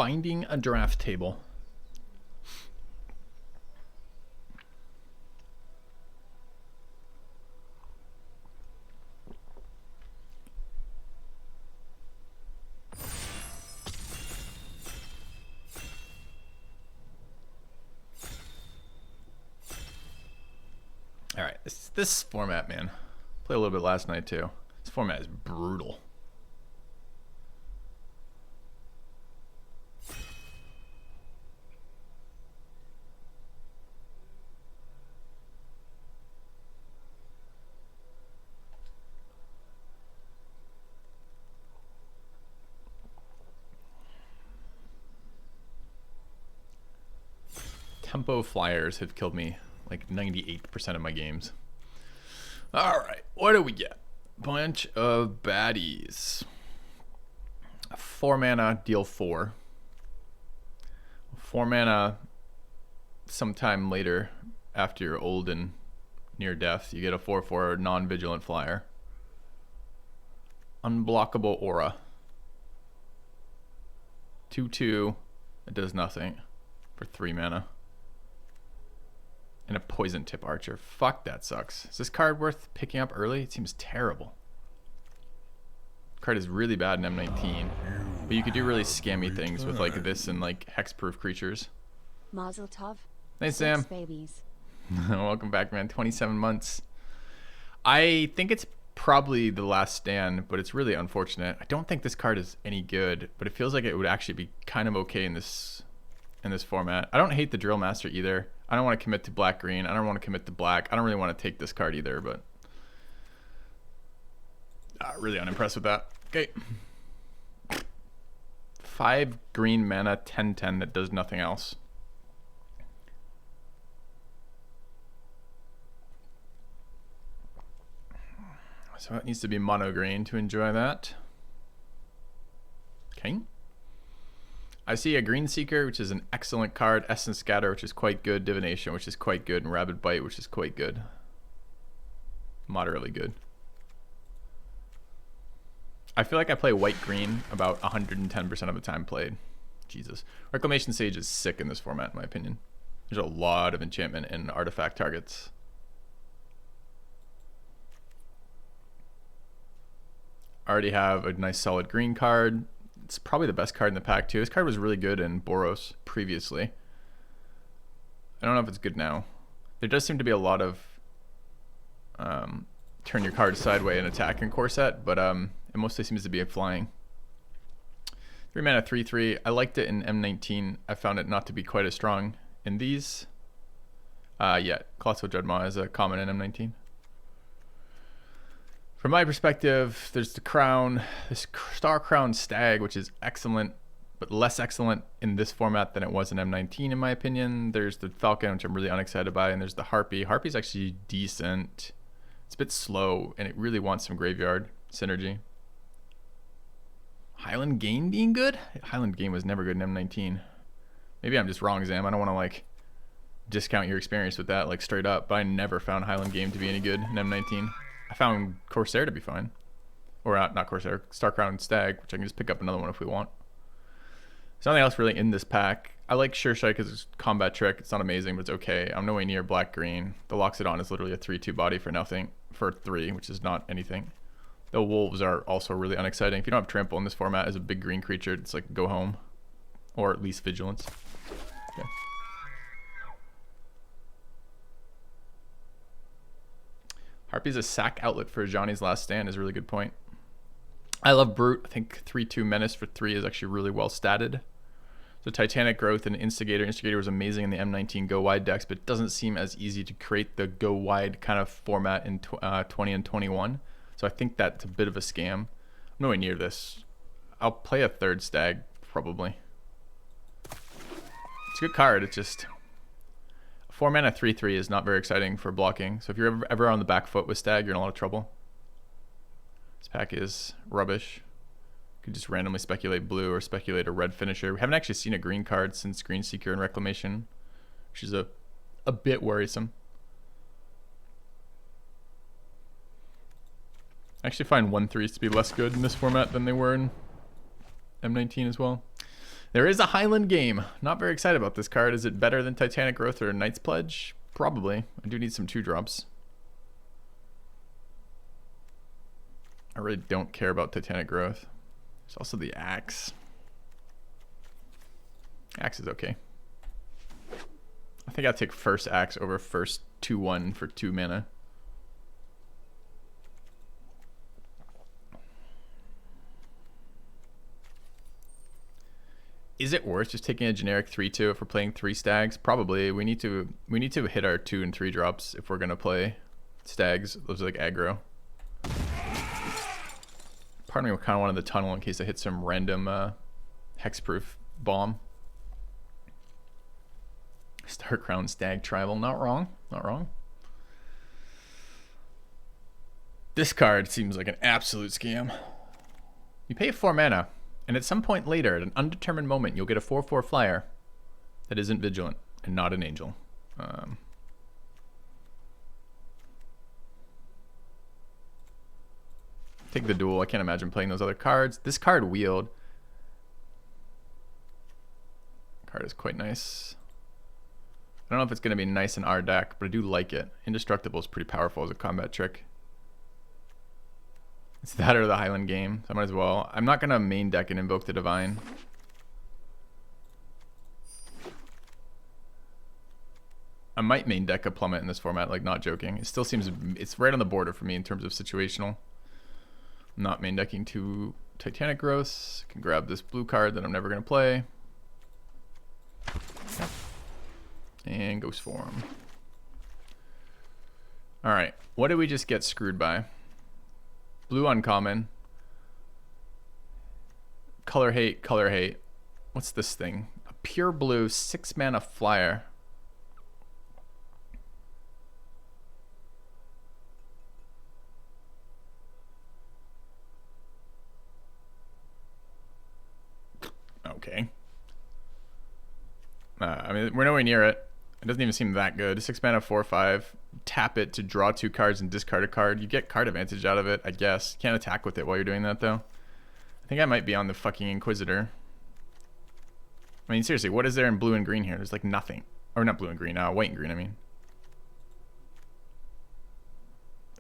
Finding a draft table. All right, this format, man. Played a little bit last night too. This format is brutal. Tempo flyers have killed me like 98% of my games. All right, what do we get? Bunch of baddies. 4 mana, deal 4. 4 mana, sometime later, after you're old and near death, you get a 4/4 non-vigilant flyer. Unblockable aura. 2/2, it does nothing for 3 mana. And a poison tip archer. Fuck, that sucks. Is this card worth picking up early? It seems terrible. Card is really bad in M19, but you could do really scammy things with like this and like hexproof creatures. Mazel tov. Thanks, Sam. Babies. Welcome back, man. 27 months. I think it's probably the last stand, but it's really unfortunate. I don't think this card is any good, but it feels like it would actually be kind of okay in this format. I don't hate the Drill Master either. I don't want to commit to black green. I don't want to commit to black. I don't really want to take this card either, but really unimpressed with that. Okay. 5 green mana, 10/10 that does nothing else. So it needs to be mono green to enjoy that. Okay. I see a Green Seeker, which is an excellent card, Essence Scatter, which is quite good, Divination, which is quite good, and Rabid Bite, which is quite good. Moderately good. I feel like I play white-green about 110% of the time played. Jesus. Reclamation Sage is sick in this format, in my opinion. There's a lot of enchantment and artifact targets. I already have a nice solid green card. It's probably the best card in the pack too. This card was really good in Boros previously. I don't know if it's good now. There does seem to be a lot of turn your card sideways and attack in core set, but it mostly seems to be a flying. 3 mana 3/3. I liked it in M19. I found it not to be quite as strong in these. Yeah, Colossal Dreadmaw is a common in M19. From my perspective, there's the Crown, this Star Crown Stag, which is excellent, but less excellent in this format than it was in M19, in my opinion. There's the Falcon, which I'm really unexcited by, and there's the Harpy. Harpy's actually decent. It's a bit slow, and it really wants some graveyard synergy. Highland Game being good? Highland Game was never good in M19. Maybe I'm just wrong, Zam. I don't want to, like, discount your experience with that, like, straight up, but I never found Highland Game to be any good in M19. I found Corsair to be fine. Or not Corsair, Star Crown Stag, which I can just pick up another one if we want. There's nothing else really in this pack. I like Sure Strike as a combat trick. It's not amazing, but it's okay. I'm nowhere near black-green. The Loxodon is literally a 3/2 body for nothing, for 3, which is not anything. The Wolves are also really unexciting. If you don't have Trample in this format as a big green creature, it's like go home. Or at least Vigilance. Okay. Harpy's a sack outlet for Johnny's Last Stand is a really good point. I love Brute. I think 3/2 Menace for 3 is actually really well statted. So Titanic Growth and Instigator. Instigator was amazing in the M19 Go Wide decks, but it doesn't seem as easy to create the Go Wide kind of format in 20 and 21. So I think that's a bit of a scam. I'm nowhere near this. I'll play a 3rd Stag, probably. It's a good card. It's just 4 mana 3/3 is not very exciting for blocking. So if you're ever on the back foot with Stag, you're in a lot of trouble. This pack is rubbish. You could just randomly speculate blue or speculate a red finisher. We haven't actually seen a green card since Green Seeker and Reclamation, which is a bit worrisome. I actually find 1/3s to be less good in this format than they were in M19 as well. There is a Highland game. Not very excited about this card. Is it better than Titanic Growth or Knight's Pledge? Probably. I do need some 2-drops. I really don't care about Titanic Growth. There's also the Axe. Axe is okay. I think I'll take first Axe over first 2-1 for 2 mana. Is it worth just taking a generic 3/2 if we're playing 3 stags? Probably. We need to hit our 2 and 3 drops if we're gonna play stags. Those are like aggro. Part of me kind of wanted the tunnel in case I hit some random hexproof bomb. Star Crown Stag Tribal. Not wrong. Not wrong. This card seems like an absolute scam. You pay 4 mana, and at some point later, at an undetermined moment, you'll get a 4/4 flyer that isn't vigilant and not an angel. Take the duel. I can't imagine playing those other cards. This card Wield. Card is quite nice. I don't know if it's going to be nice in our deck, but I do like it. Indestructible is pretty powerful as a combat trick. It's that or the Highland game, so I might as well. I'm not going to main deck and Invoke the Divine. I might main deck a Plummet in this format, like not joking. It still seems, it's right on the border for me in terms of situational. I'm not main decking 2 Titanic Growths. Can grab this blue card that I'm never going to play. And Ghost Form. Alright, what did we just get screwed by? Blue uncommon. Color hate, color hate. What's this thing? A pure blue 6 mana flyer. Okay. I mean, we're nowhere near it. It doesn't even seem that good. 6 mana 4/5. Tap it to draw 2 cards and discard a card. You get card advantage out of it, I guess. Can't attack with it while you're doing that, though. I think I might be on the fucking Inquisitor. I mean, seriously, what is there in blue and green here? There's like nothing. Or not blue and green, white and green, I mean.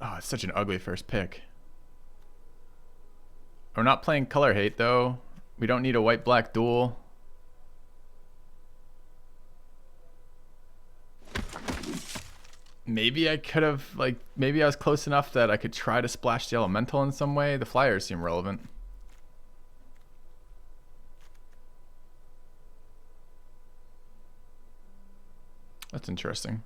Oh, it's such an ugly first pick. We're not playing color hate, though. We don't need a white-black duel. Maybe I could have, like, maybe I was close enough that I could try to splash the elemental in some way. The flyers seem relevant. That's interesting.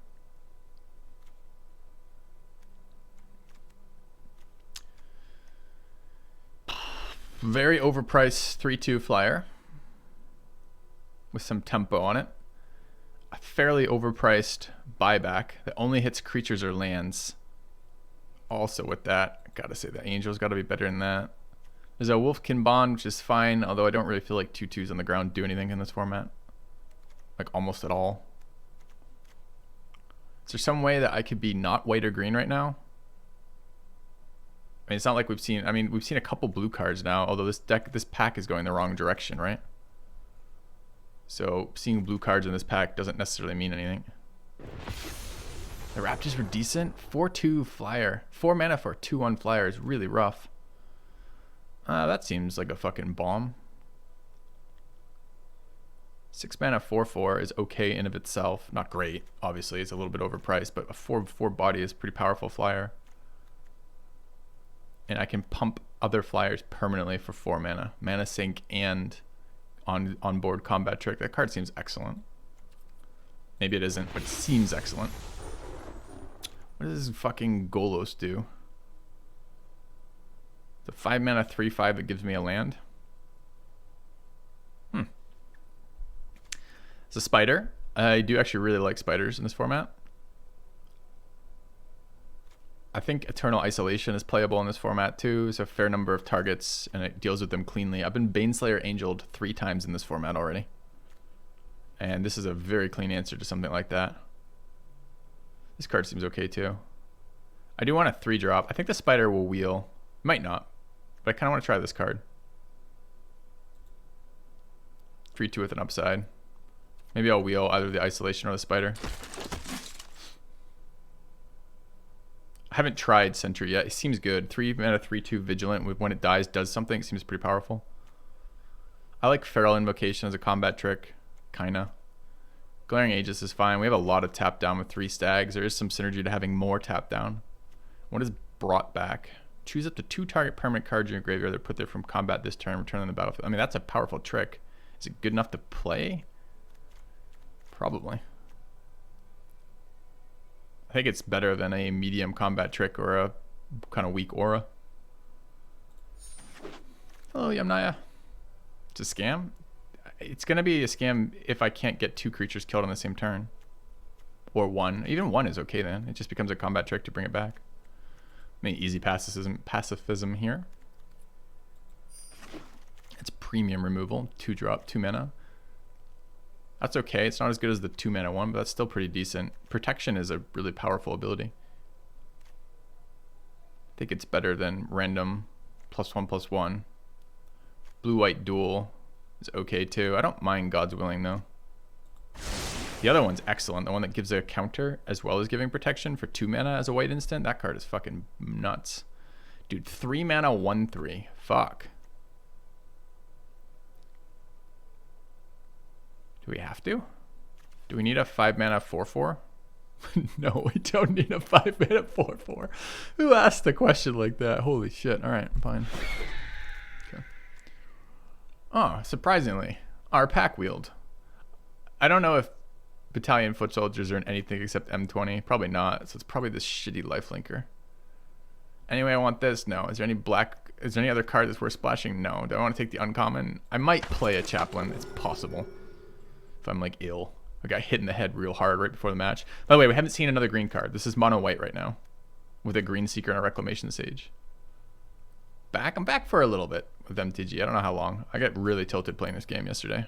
Very overpriced 3/2 flyer with some tempo on it. A fairly overpriced buyback that only hits creatures or lands. Also with that, I gotta say the Angel's gotta be better than that. There's a Wolfkin Bond, which is fine, although I don't really feel like 2/2s on the ground do anything in this format. Like almost at all. Is there some way that I could be not white or green right now? I mean, it's not like we've seen a couple blue cards now, although this pack is going the wrong direction, right? So seeing blue cards in this pack doesn't necessarily mean anything. The Raptors were decent. 4/2 flyer. 4 mana for a 2/1 flyer is really rough. That seems like a fucking bomb. 6 mana 4/4 is okay in of itself. Not great, obviously. It's a little bit overpriced, but a 4/4 body is a pretty powerful flyer. And I can pump other flyers permanently for 4 mana. Mana sink and on board combat trick. That card seems excellent. Maybe it isn't, but it seems excellent. What does this fucking Golos do? The 5 mana 3/5 that gives me a land. It's a spider. I do actually really like spiders in this format. I think Eternal Isolation is playable in this format too. It's a fair number of targets and it deals with them cleanly. I've been Baneslayer Angeled 3 times in this format already. And this is a very clean answer to something like that. This card seems okay too. I do want a 3-drop. I think the spider will wheel. Might not, but I kind of want to try this card. 3/2 with an upside. Maybe I'll wheel either the isolation or the spider. I haven't tried Sentry yet. It seems good. 3 mana 3/2 vigilant with when it dies does something. It seems pretty powerful. I like Feral Invocation as a combat trick. Kinda. Glaring Aegis is fine. We have a lot of tap down with 3 stags. There is some synergy to having more tap down. What is Brought Back? Choose up to 2 target permanent cards in your graveyard that put there from combat this turn, return on the battlefield. I mean, that's a powerful trick. Is it good enough to play? Probably. I think it's better than a medium combat trick or a kind of weak aura. Hello, Yamnaya. It's a scam? It's going to be a scam if I can't get 2 creatures killed on the same turn. Or 1. Even 1 is okay then. It just becomes a combat trick to bring it back. I mean, easy pacifism here. It's premium removal. 2-drop, 2 mana. That's okay. It's not as good as the 2 mana one, but that's still pretty decent. Protection is a really powerful ability. I think it's better than random +1/+1. Blue-white duel is okay too. I don't mind God's Willing though. The other one's excellent. The one that gives a counter as well as giving protection for 2 mana as a white instant. That card is fucking nuts. Dude, 3 mana 1/3. Fuck. Do we have to? Do we need a 5 mana 4/4? No, we don't need a 5 mana 4/4. Who asked a question like that? Holy shit. All right, fine. Okay. Oh, surprisingly, our pack wheeled. I don't know if Battalion Foot Soldiers are in anything except M20. Probably not. So it's probably this shitty lifelinker. Anyway, I want this. No. Is there any other card that's worth splashing? No. Do I want to take the uncommon? I might play a Chaplain. It's possible. If I'm like ill. I got hit in the head real hard right before the match. By the way, we haven't seen another green card. This is mono white right now. With a Green Seeker and a Reclamation Sage. I'm back for a little bit with MTG. I don't know how long. I got really tilted playing this game yesterday.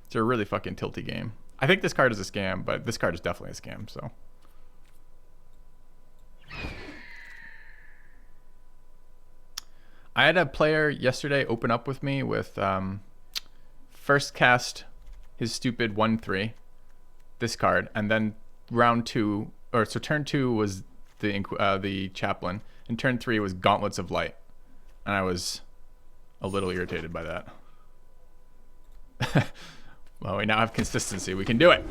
It's a really fucking tilty game. I think this card is a scam, but this card is definitely a scam, so. I had a player yesterday open up with me with first cast his stupid 1/3, this card, and then round 2, or so turn 2 was the Chaplain, and turn 3 was Gauntlets of Light, and I was a little irritated by that. Well, we now have consistency. We can do it.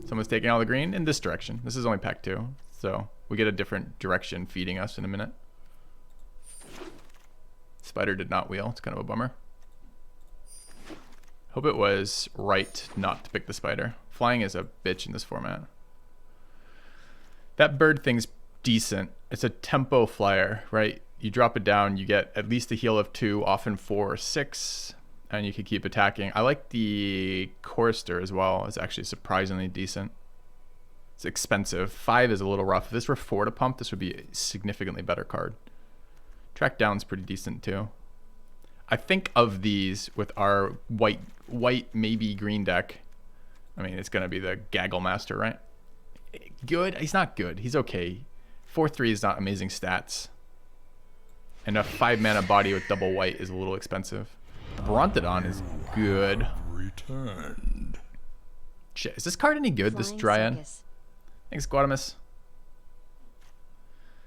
Someone's taking all the green in this direction. This is only pack 2, so we get a different direction feeding us in a minute. Spider did not wheel. It's kind of a bummer. Hope it was right not to pick the spider. Flying is a bitch in this format. That bird thing's decent. It's a tempo flyer, right? You drop it down, you get at least a heal of 2, often 4 or 6, and you can keep attacking. I like the Chorister as well. It's actually surprisingly decent. It's expensive. 5 is a little rough. If this were 4 to pump, this would be a significantly better card. Track down's pretty decent too. I think of these with our white maybe green deck. I mean, it's gonna be the Gaggle Master, right? Good. He's not good. He's okay. 4/3 is not amazing stats. And a 5 mana body with double white is a little expensive. Brontodon is good. Returned. Shit, is this card any good? This Dryad. Thanks, Guadamus.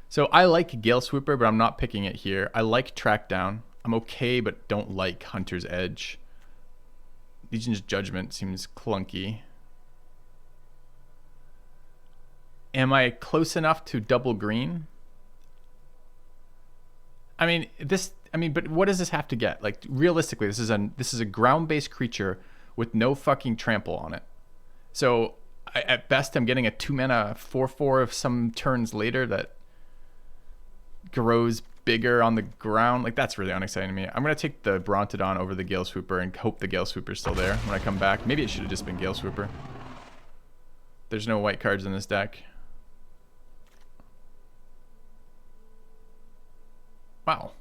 So I like Gale Swooper, but I'm not picking it here. I like Track Down. I'm okay, but don't like Hunter's Edge. Legion's Judgment seems clunky. Am I close enough to double green? I mean, but what does this have to get? Like, realistically, this is a ground-based creature with no fucking trample on it. So at best, I'm getting a 2 mana 4/4 of some turns later that grows bigger on the ground. Like, that's really unexciting to me. I'm gonna take the Brontodon over the Gale Swooper and hope the Gale Swooper's still there when I come back. Maybe it should have just been Gale Swooper. There's no white cards in this deck. Wow.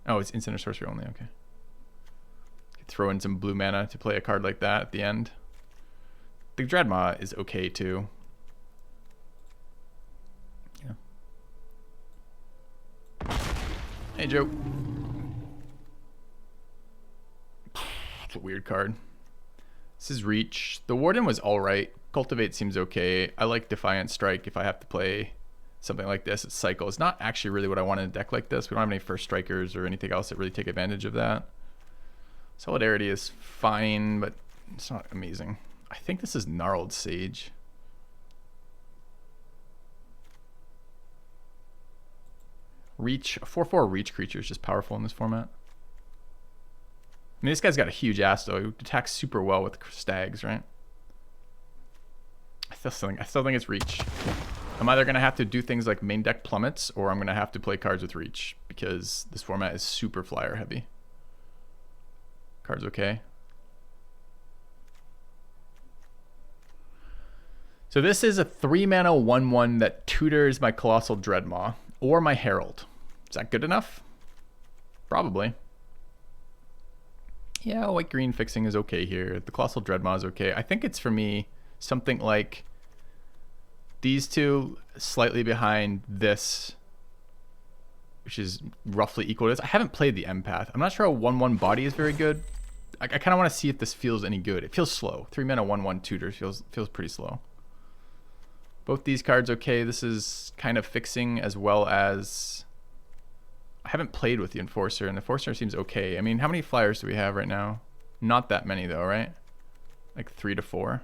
Oh, it's instant or sorcery only. Okay. Could throw in some blue mana to play a card like that at the end. The Dreadmaw is okay too. Yeah. Hey, Joe. It's a weird card. This is Reach. The Warden was alright. Cultivate seems okay. I like Defiant Strike if I have to play something like this. It's Cycle. It's not actually really what I want in a deck like this. We don't have any First Strikers or anything else that really take advantage of that. Solidarity is fine, but it's not amazing. I think this is Gnarled Sage. Reach. A 4/4 Reach creature is just powerful in this format. I mean, this guy's got a huge ass, though. He attacks super well with stags, right? I still think it's Reach. I'm either going to have to do things like main deck plummets, or I'm going to have to play cards with Reach, because this format is super flyer heavy. Card's okay. So this is a 3-mana 1/1 that tutors my Colossal Dreadmaw, or my Herald. Is that good enough? Probably. Yeah, white-green fixing is okay here. The Colossal Dreadmaw is okay. I think it's, for me, something like these two slightly behind this, which is roughly equal to this. I haven't played the Empath. I'm not sure a 1/1 body is very good. I kind of want to see if this feels any good. It feels slow. 3-mana 1/1 tutor feels pretty slow. Both these cards okay. This is kind of fixing, as well as I haven't played with the Enforcer, and the Enforcer seems okay. I mean, how many flyers do we have right now? Not that many though, right? Like 3 to 4.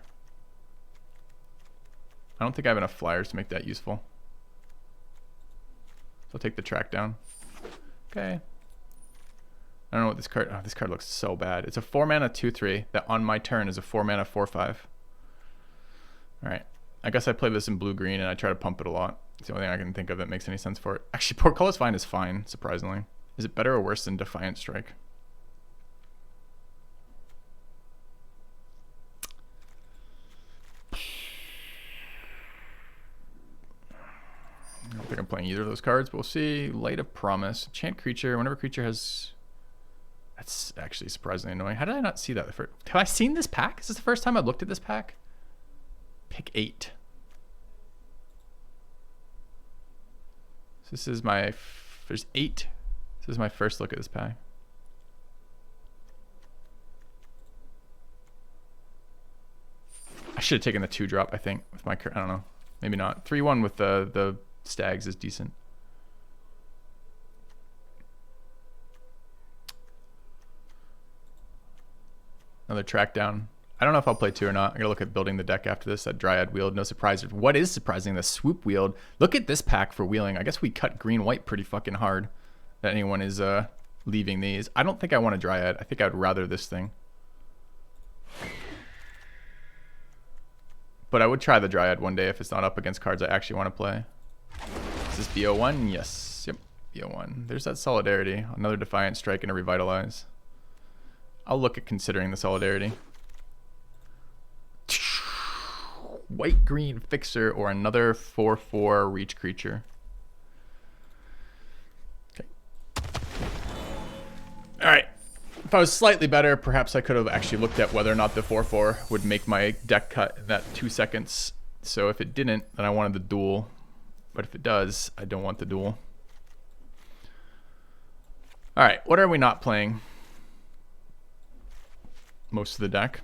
I don't think I have enough flyers to make that useful. So I'll take the track down. Okay. I don't know what this card... Oh, this card looks so bad. It's a 4-mana 2/3 that on my turn is a 4-mana 4/5. Alright. I guess I play this in blue-green and I try to pump it a lot. It's the only thing I can think of that makes any sense for it. Actually, Portcullis Vine is fine, surprisingly. Is it better or worse than Defiant Strike? I don't think I'm playing either of those cards, but we'll see. Light of Promise. Enchant creature. Whenever creature has... That's actually surprisingly annoying. How did I not see that? Have I seen this pack? Is this the first time I've looked at this pack? Pick 8. So this is my... There's 8. This is my first look at this pack. I should have taken the 2-drop, I think, with my... I don't know. Maybe not. 3/1 with the stags is decent. Another track down. I don't know if I'll play 2 or not. I'm going to look at building the deck after this. That Dryad Wield, no surprise. What is surprising, the Swoop Wield. Look at this pack for wheeling. I guess we cut green-white pretty fucking hard that anyone is leaving these. I don't think I want a Dryad. I think I'd rather this thing. But I would try the Dryad one day if it's not up against cards I actually want to play. Is this BO1? Yes. Yep. BO1. There's that Solidarity. Another Defiant Strike and a Revitalize. I'll look at considering the Solidarity. White-green Fixer or another 4/4 Reach creature. Okay. Alright. If I was slightly better, perhaps I could have actually looked at whether or not the 4/4 would make my deck cut in that 2 seconds. So if it didn't, then I wanted the duel. But if it does, I don't want the duel. Alright, what are we not playing? Most of the deck.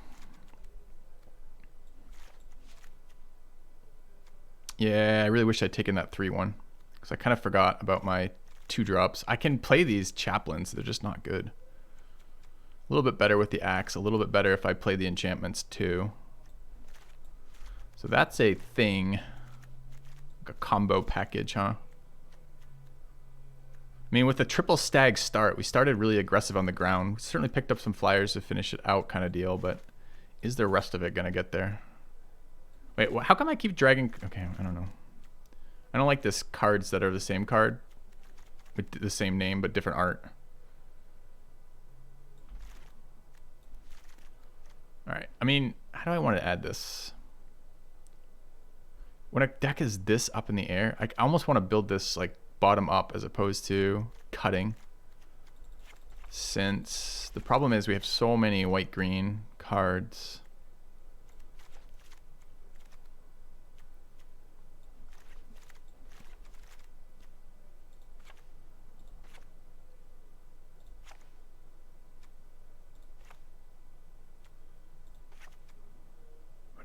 Yeah, I really wish I'd taken that 3/1. Because I kind of forgot about my 2-drops. I can play these Chaplains, they're just not good. A little bit better with the Axe, a little bit better if I play the enchantments too. So that's a thing. Like a combo package, huh? I mean, with the triple stag start, we started really aggressive on the ground. We certainly picked up some flyers to finish it out kind of deal, but is the rest of it going to get there? Wait, how come I keep dragging? Okay, I don't know. I don't like this cards that are the same card with the same name but different art. Alright, I mean, how do I want to add this? When a deck is this up in the air, I almost want to build this like bottom up as opposed to cutting. Since the problem is we have so many white-green cards.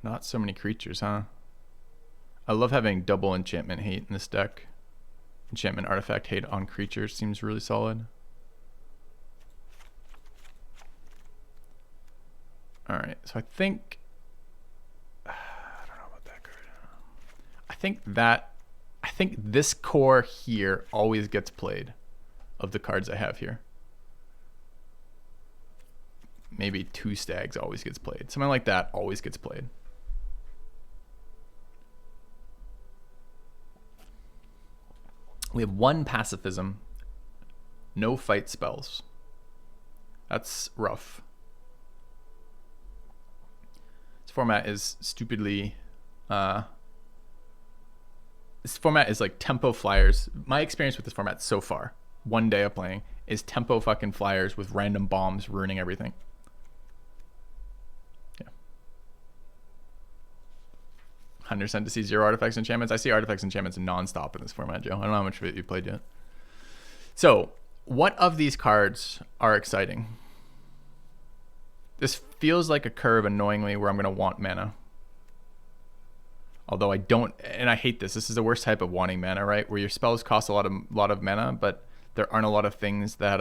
Not so many creatures, huh? I love having double enchantment hate in this deck. Enchantment artifact hate on creatures seems really solid. Alright, so I think... I don't know about that card. I think this core here always gets played of the cards I have here. Maybe 2 stags always gets played. Something like that always gets played. We have 1 pacifism, no fight spells. That's rough. This format is stupidly... this format is like tempo flyers. My experience with this format so far, 1 day of playing, is tempo fucking flyers with random bombs ruining everything. Yeah. 100% to see 0 artifacts and enchantments. I see artifacts and enchantments non-stop in this format, Joe. I don't know how much of it you played yet. So, what of these cards are exciting? This feels like a curve annoyingly where I'm going to want mana. Although I don't, and I hate this. This is the worst type of wanting mana, right? Where your spells cost a lot of mana, but there aren't a lot of things that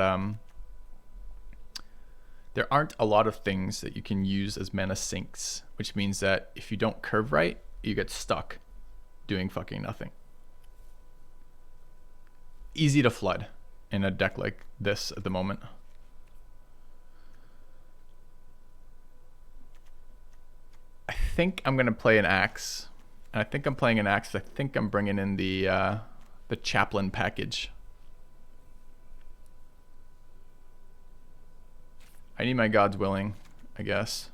you can use as mana sinks, which means that if you don't curve right, you get stuck doing fucking nothing. Easy to flood in a deck like this at the moment. I think I'm gonna play an axe. And I think I'm playing an axe. I think I'm bringing in the chaplain package. I need my God's willing, I guess.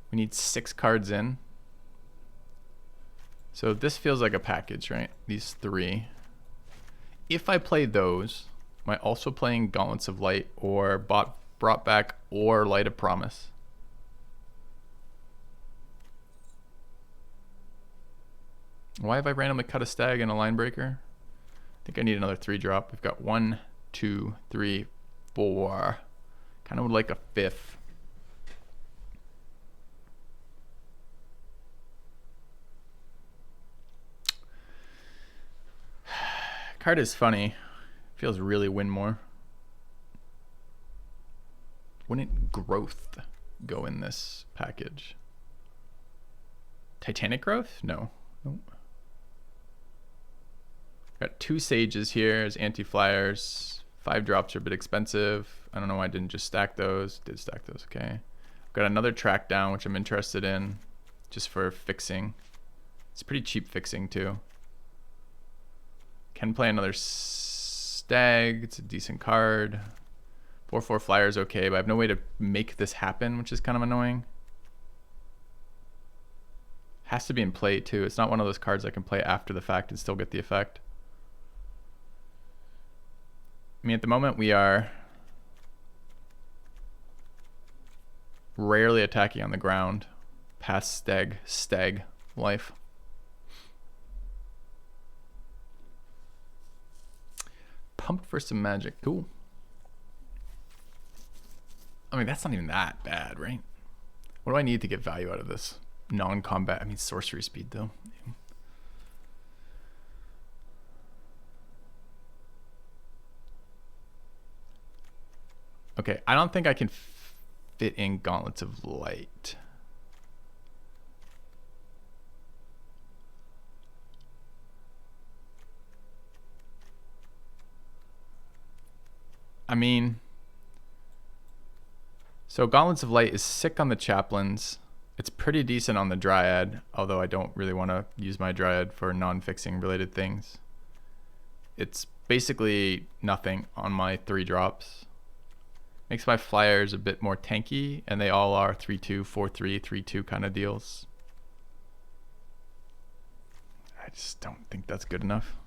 We need 6 cards in. So this feels like a package, right? These 3. If I play those, am I also playing Gauntlets of Light or Brought Back or Light of Promise? Why have I randomly cut a stag and a line breaker? I think I need another 3-drop. We've got 1, 2, 3, 4. Kind of would like a 5th. Card is funny. Feels really win more. Wouldn't growth go in this package? Titanic growth? No. Nope. Got 2 sages here as anti-flyers. 5 drops are a bit expensive. I don't know why I didn't just stack those. Did stack those, okay. Got another track down, which I'm interested in, just for fixing. It's pretty cheap fixing too. Can play another stag. It's a decent card. 4/4 flyer is okay, but I have no way to make this happen, which is kind of annoying. Has to be in play too. It's not one of those cards I can play after the fact and still get the effect. I mean, at the moment we are rarely attacking on the ground past stag life. Pumped for some magic. Cool. I mean, that's not even that bad, right? What do I need to get value out of this? Non-combat. I mean, sorcery speed, though. Okay, I don't think I can fit in Gauntlets of Light. I mean, so Gauntlets of Light is sick on the Chaplains. It's pretty decent on the Dryad, although I don't really want to use my Dryad for non-fixing related things. It's basically nothing on my 3 drops. Makes my flyers a bit more tanky, and they all are 3/2, 4/3, 3/2 kind of deals. I just don't think that's good enough.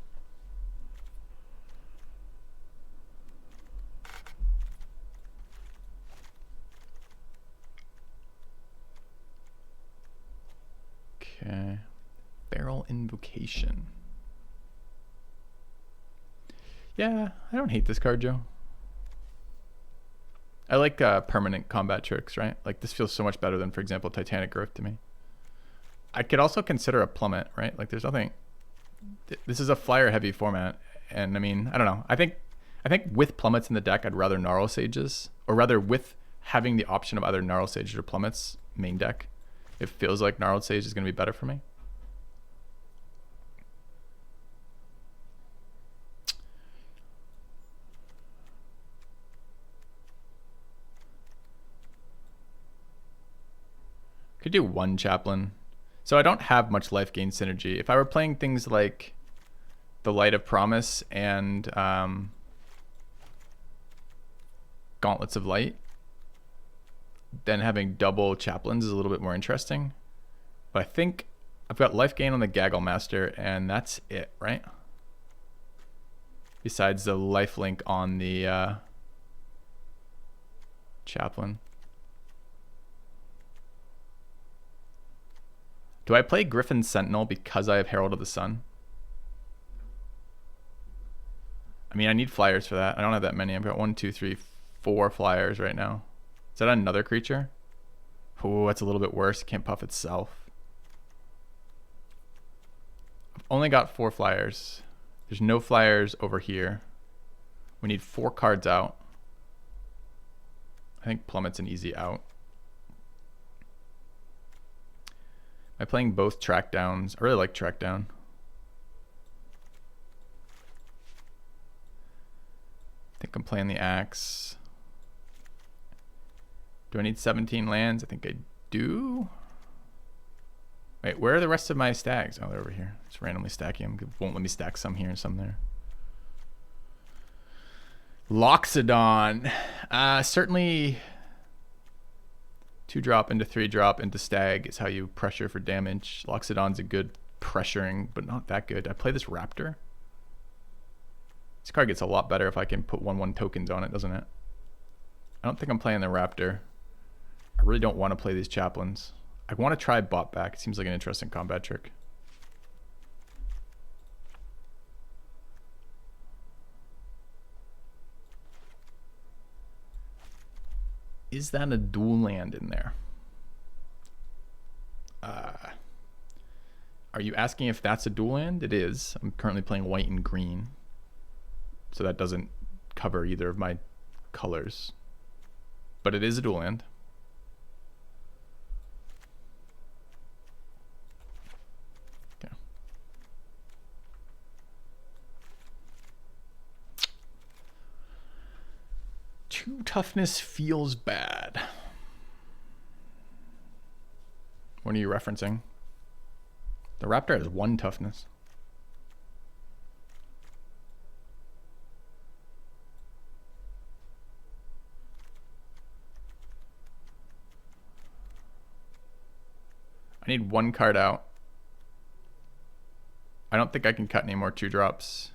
Okay, Barrel Invocation. Yeah, I don't hate this card, Joe. I like permanent combat tricks, right? Like this feels so much better than, for example, Titanic Growth to me. I could also consider a plummet, right? Like there's nothing. This is a flyer heavy format, and I mean, I don't know. I think with plummets in the deck, I'd rather Gnarl Sages, or rather with having the option of either Gnarl Sages or plummets main deck. It feels like Gnarled Sage is going to be better for me. Could do one Chaplain. So I don't have much life gain synergy. If I were playing things like the Light of Promise and Gauntlets of Light, then having double Chaplains is a little bit more interesting. But I think I've got life gain on the Gaggle Master, and that's it, right? Besides the life link on the Chaplain. Do I play Griffin Sentinel because I have Herald of the Sun? I mean, I need flyers for that. I don't have that many. I've got 1, 2, 3, 4 flyers right now. Is that another creature? Oh, that's a little bit worse. It can't puff itself. I've only got 4 flyers. There's no flyers over here. We need 4 cards out. I think Plummet's an easy out. Am I playing both track downs? I really like track down. I think I'm playing the axe. Do I need 17 lands? I think I do. Wait, where are the rest of my stacks? Oh, they're over here. Just randomly stacking them. It won't let me stack some here and some there. Loxodon. Certainly 2-drop into 3-drop into stag is how you pressure for damage. Loxodon's a good pressuring, but not that good. I play this Raptor. This card gets a lot better if I can put 1/1 tokens on it, doesn't it? I don't think I'm playing the Raptor. I really don't want to play these Chaplains. I want to try Bot Back. It seems like an interesting combat trick. Is that a dual land in there? Are you asking if that's a dual land? It is. I'm currently playing white and green, so that doesn't cover either of my colors. But it is a dual land. Okay. Two toughness feels bad. What are you referencing? The Raptor has 1 toughness. I need 1 card out. I don't think I can cut any more 2-drops.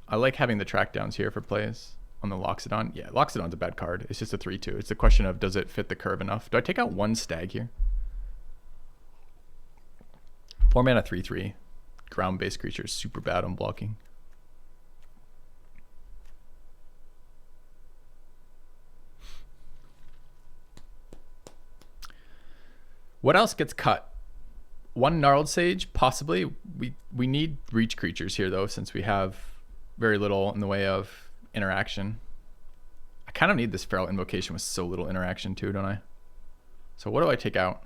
I like having the track downs here for plays on the Loxodon. Yeah, Loxodon's a bad card. It's just a 3/2. It's a question of, does it fit the curve enough? Do I take out 1 stag here? 4 mana 3/3. Ground-based creature is super bad on blocking. What else gets cut? 1 Gnarled Sage, possibly. We need reach creatures here, though, since we have very little in the way of interaction. I kind of need this Feral Invocation with so little interaction, too, don't I? So what do I take out?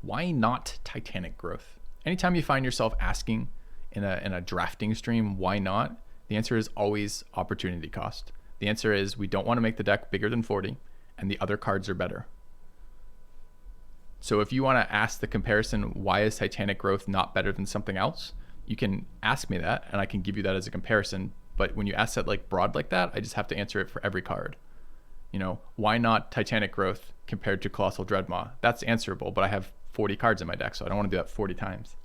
Why not Titanic Growth? Anytime you find yourself asking in a drafting stream, why not? The answer is always opportunity cost. The answer is we don't want to make the deck bigger than 40, and the other cards are better. So if you want to ask the comparison, why is Titanic Growth not better than something else? You can ask me that, and I can give you that as a comparison. But when you ask that like broad like that, I just have to answer it for every card. You know, why not Titanic Growth compared to Colossal Dreadmaw? That's answerable, but I have 40 cards in my deck, so I don't want to do that 40 times.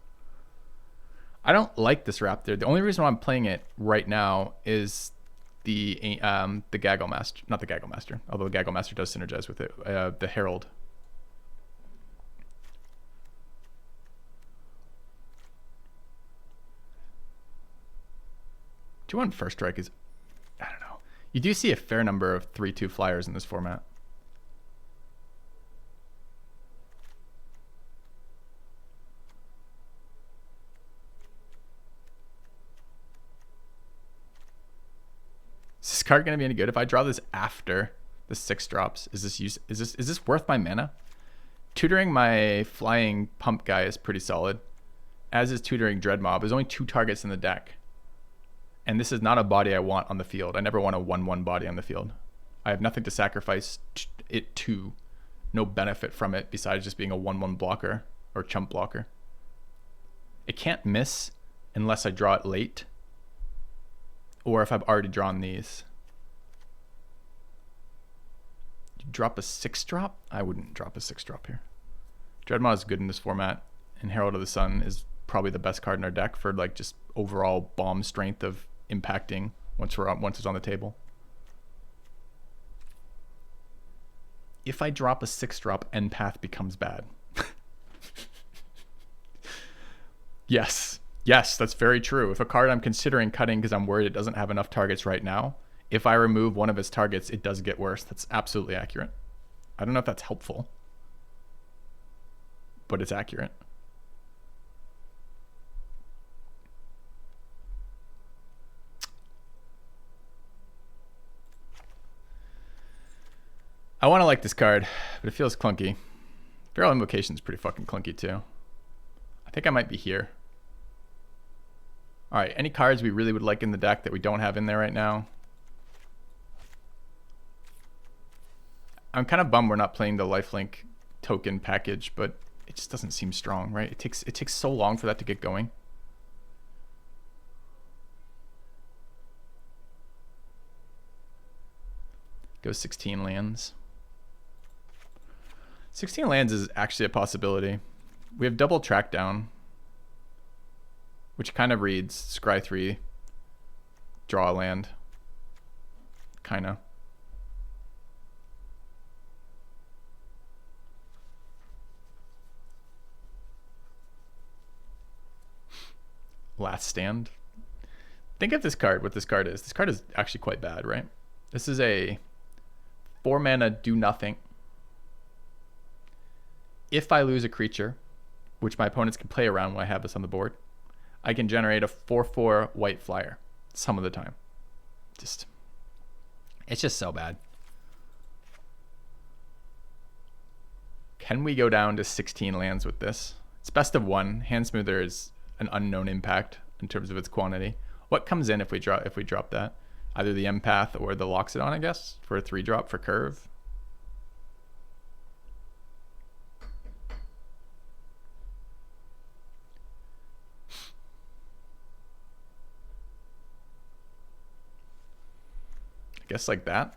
I don't like this Raptor. The only reason why I'm playing it right now is the Gaggle Master, not the Gaggle Master, although the Gaggle Master does synergize with it. The Herald. 2-1 first strike is, I don't know. You do see a fair number of 3-2 flyers in this format. Is this card going to be any good? If I draw this after the 6 drops, is this worth my mana? Tutoring my flying pump guy is pretty solid, as is tutoring Dreadmob. There's only 2 targets in the deck. And this is not a body I want on the field. I never want a 1/1 body on the field. I have nothing to sacrifice it to. No benefit from it besides just being a 1/1 blocker or chump blocker. It can't miss unless I draw it late, or if I've already drawn these. You drop a 6-drop? I wouldn't drop a 6-drop here. Dreadmaw is good in this format, and Herald of the Sun is probably the best card in our deck for like just overall bomb strength of impacting once it's on the table. If I drop a 6-drop, Empath becomes bad. Yes, that's very true. If a card I'm considering cutting because I'm worried it doesn't have enough targets right now, if I remove one of its targets, it does get worse. That's absolutely accurate. I don't know if that's helpful, but it's accurate. I want to like this card, but it feels clunky. Feral Invocation is pretty fucking clunky too. I think I might be here. All right, any cards we really would like in the deck that we don't have in there right now? I'm kind of bummed we're not playing the lifelink token package, but it just doesn't seem strong, right? It takes so long for that to get going. Go 16 lands. 16 lands is actually a possibility. We have double track down, which kind of reads scry 3, draw a land. Kinda. Last Stand. Think of this card, what this card is. This card is actually quite bad, right? This is a 4 mana do nothing. If I lose a creature, which my opponents can play around when I have this on the board, I can generate a 4/4 white flyer some of the time. It's just so bad. Can we go down to 16 lands with this? It's best of 1. Hand Smoother is an unknown impact in terms of its quantity. What comes in if we drop that? Either the Empath or the Loxodon, I guess, for a 3-drop for curve. I guess like that.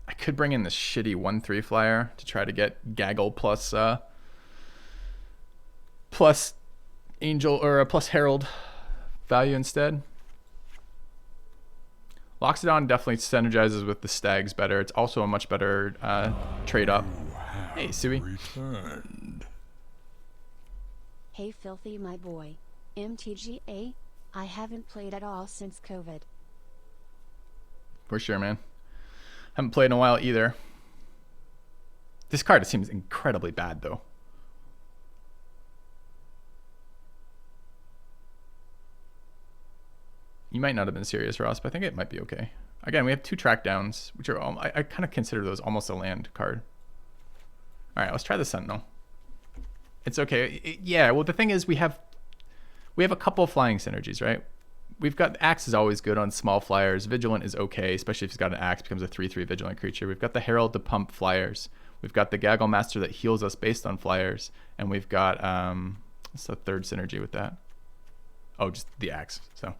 I could bring in this shitty 1/3 flyer to try to get Gaggle plus Angel or plus Herald value instead. Loxodon definitely synergizes with the Stags better. It's also a much better trade up. Hey, Sui. Returned. Hey Filthy my boy. MTGA, I haven't played at all since COVID. For sure, man. Haven't played in a while either. This card seems incredibly bad, though. You might not have been serious, Ross, but I think it might be okay. Again, we have 2 track downs, which are I kind of consider those almost a land card. All right, let's try the Sentinel. It's okay. Yeah, well, the thing is we have a couple of flying synergies, right? We've got Axe is always good on small flyers. Vigilant is okay, especially if he's got an Axe, becomes a 3/3 Vigilant creature. We've got the Herald to pump flyers. We've got the Gaggle Master that heals us based on flyers. And we've got, what's the third synergy with that? Oh, just the Axe. So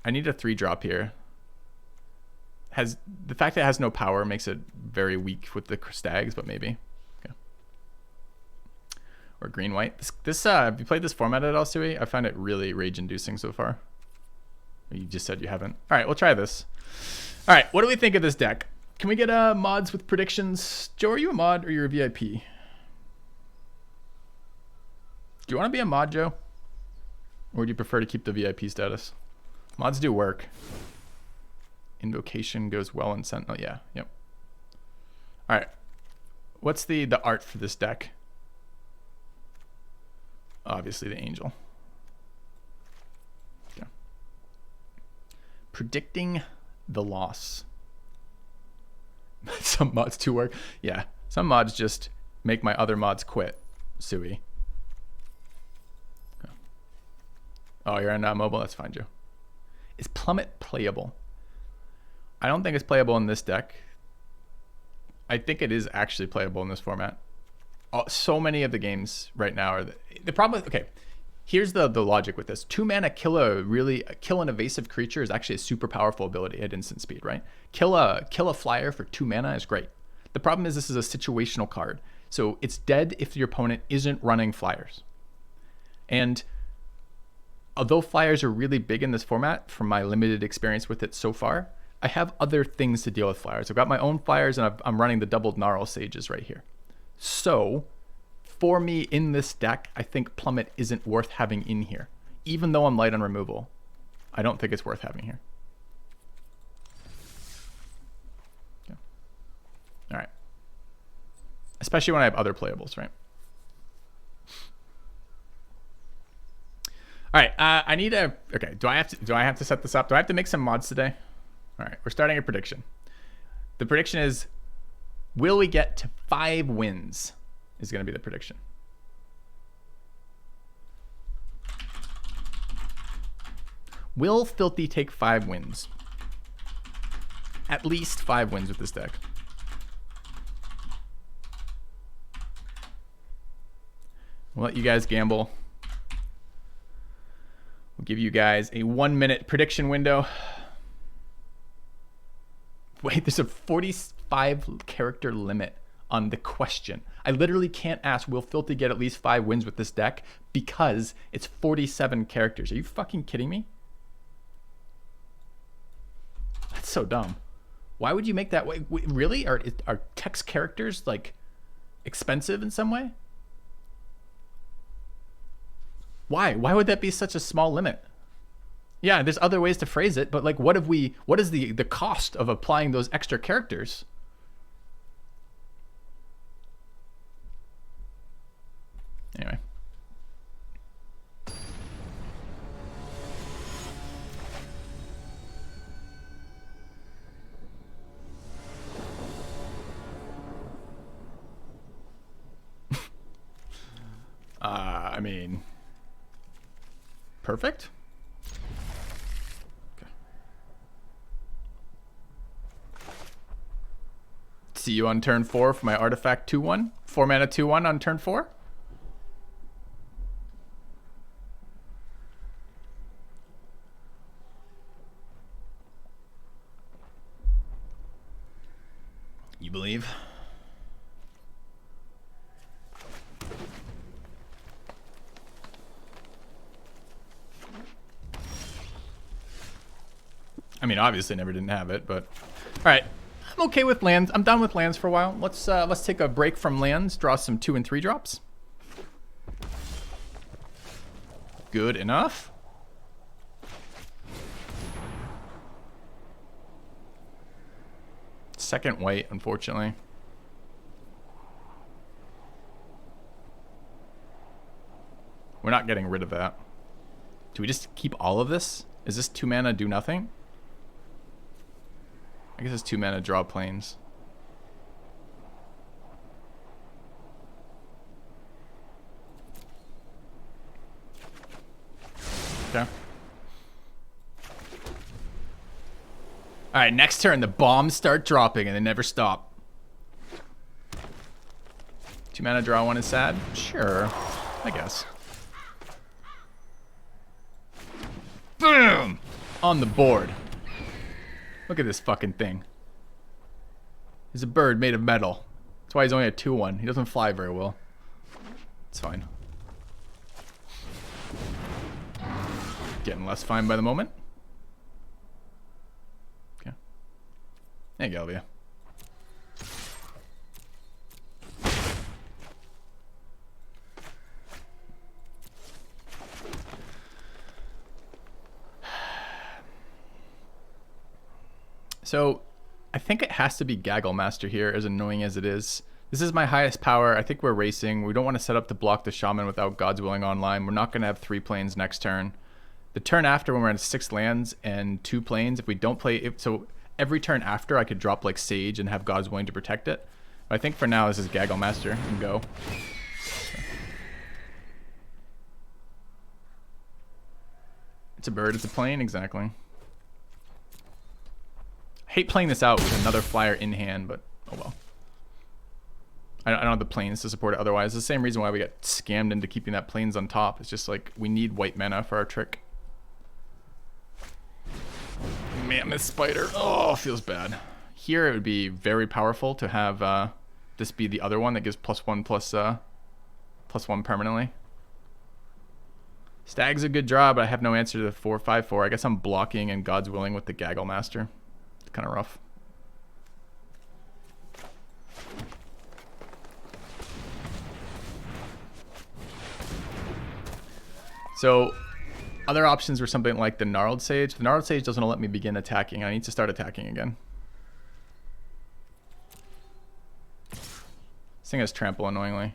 I need a 3-drop here. The fact that it has no power makes it very weak with the Stags, but maybe. Okay. Or green-white. Have you played this format at all, Sui? I find it really rage-inducing so far. You just said you haven't. All right, we'll try this. All right, what do we think of this deck? Can we get mods with predictions? Joe, are you a mod or you're a VIP? Do you want to be a mod, Joe? Or would you prefer to keep the VIP status? Mods do work. Invocation goes well in Sentinel. Yeah, yep. All right. What's the art for this deck? Obviously the angel. Okay. Predicting the loss. Some mods do work. Yeah, some mods just make my other mods quit. Sui. Oh, you're on mobile? That's fine, Joe. Is Plummet playable? I don't think it's playable in this deck. I think it is actually playable in this format. So many of the games right now are... The problem with... Okay, here's the logic with this. 2 mana kill an evasive creature is actually a super powerful ability at instant speed, right? Kill a flyer for 2 mana is great. The problem is this is a situational card. So it's dead if your opponent isn't running flyers. And... although flyers are really big in this format, from my limited experience with it so far, I have other things to deal with flyers. I've got my own flyers, and I'm running the doubled Gnarl Sages right here. So, for me in this deck, I think Plummet isn't worth having in here. Even though I'm light on removal, I don't think it's worth having here. Okay. All right. Especially when I have other playables, right? All right, I need a... Okay, do I have to set this up? Do I have to make some mods today? All right, we're starting a prediction. The prediction is, will we get to 5 wins? Is going to be the prediction. Will Filthy take 5 wins? At least 5 wins with this deck. We'll let you guys gamble. We'll give you guys a 1-minute prediction window. Wait, there's a 45 character limit on the question. I literally can't ask, will Filthy get at least 5 wins with this deck? Because it's 47 characters. Are you fucking kidding me? That's so dumb. Why would you make that way? Really? Are text characters like expensive in some way? Why? Why would that be such a small limit? Yeah, there's other ways to phrase it, but like, what is the cost of applying those extra characters? Anyway. I mean, perfect. See you on turn 4 for my artifact 2/1. 4 mana 2/1 on turn 4. You believe? I mean, obviously never didn't have it, but all right. I'm okay with lands. I'm done with lands for a while. Let's take a break from lands, draw some 2 and 3 drops. Good enough. Second white, unfortunately. We're not getting rid of that. Do we just keep all of this? Is this 2 mana do nothing? I guess it's 2 mana draw planes. Okay. Alright, next turn the bombs start dropping and they never stop. 2 mana draw 1 is sad? Sure, I guess. Boom! On the board. Look at this fucking thing. He's a bird made of metal. That's why he's only a 2/1. He doesn't fly very well. It's fine. Getting less fine by the moment. Okay. Hey, Galvia. So I think it has to be Gaggle Master here, as annoying as it is. This is my highest power. I think we're racing. We don't want to set up to block the Shaman without God's Willing online. We're not going to have 3 planes next turn. The turn after, when we're at 6 lands and 2 planes, if we don't play it, so every turn after I could drop like Sage and have God's Willing to protect it. But I think for now this is Gaggle Master and go. It's a bird, it's a plane, exactly. I hate playing this out with another flyer in hand, but oh well. I don't have the planes to support it otherwise. It's the same reason why we got scammed into keeping that planes on top. It's just like we need white mana for our trick. Mammoth Spider. Oh, feels bad. Here it would be very powerful to have this be the other one that gives +1/+1 permanently. Stag's a good draw, but I have no answer to the 4/5/4. I guess I'm blocking and God's Willing with the Gaggle Master. It's kind of rough. So other options were something like the Gnarled Sage. The Gnarled Sage doesn't let me begin attacking. I need to start attacking again. This thing has Trample, annoyingly.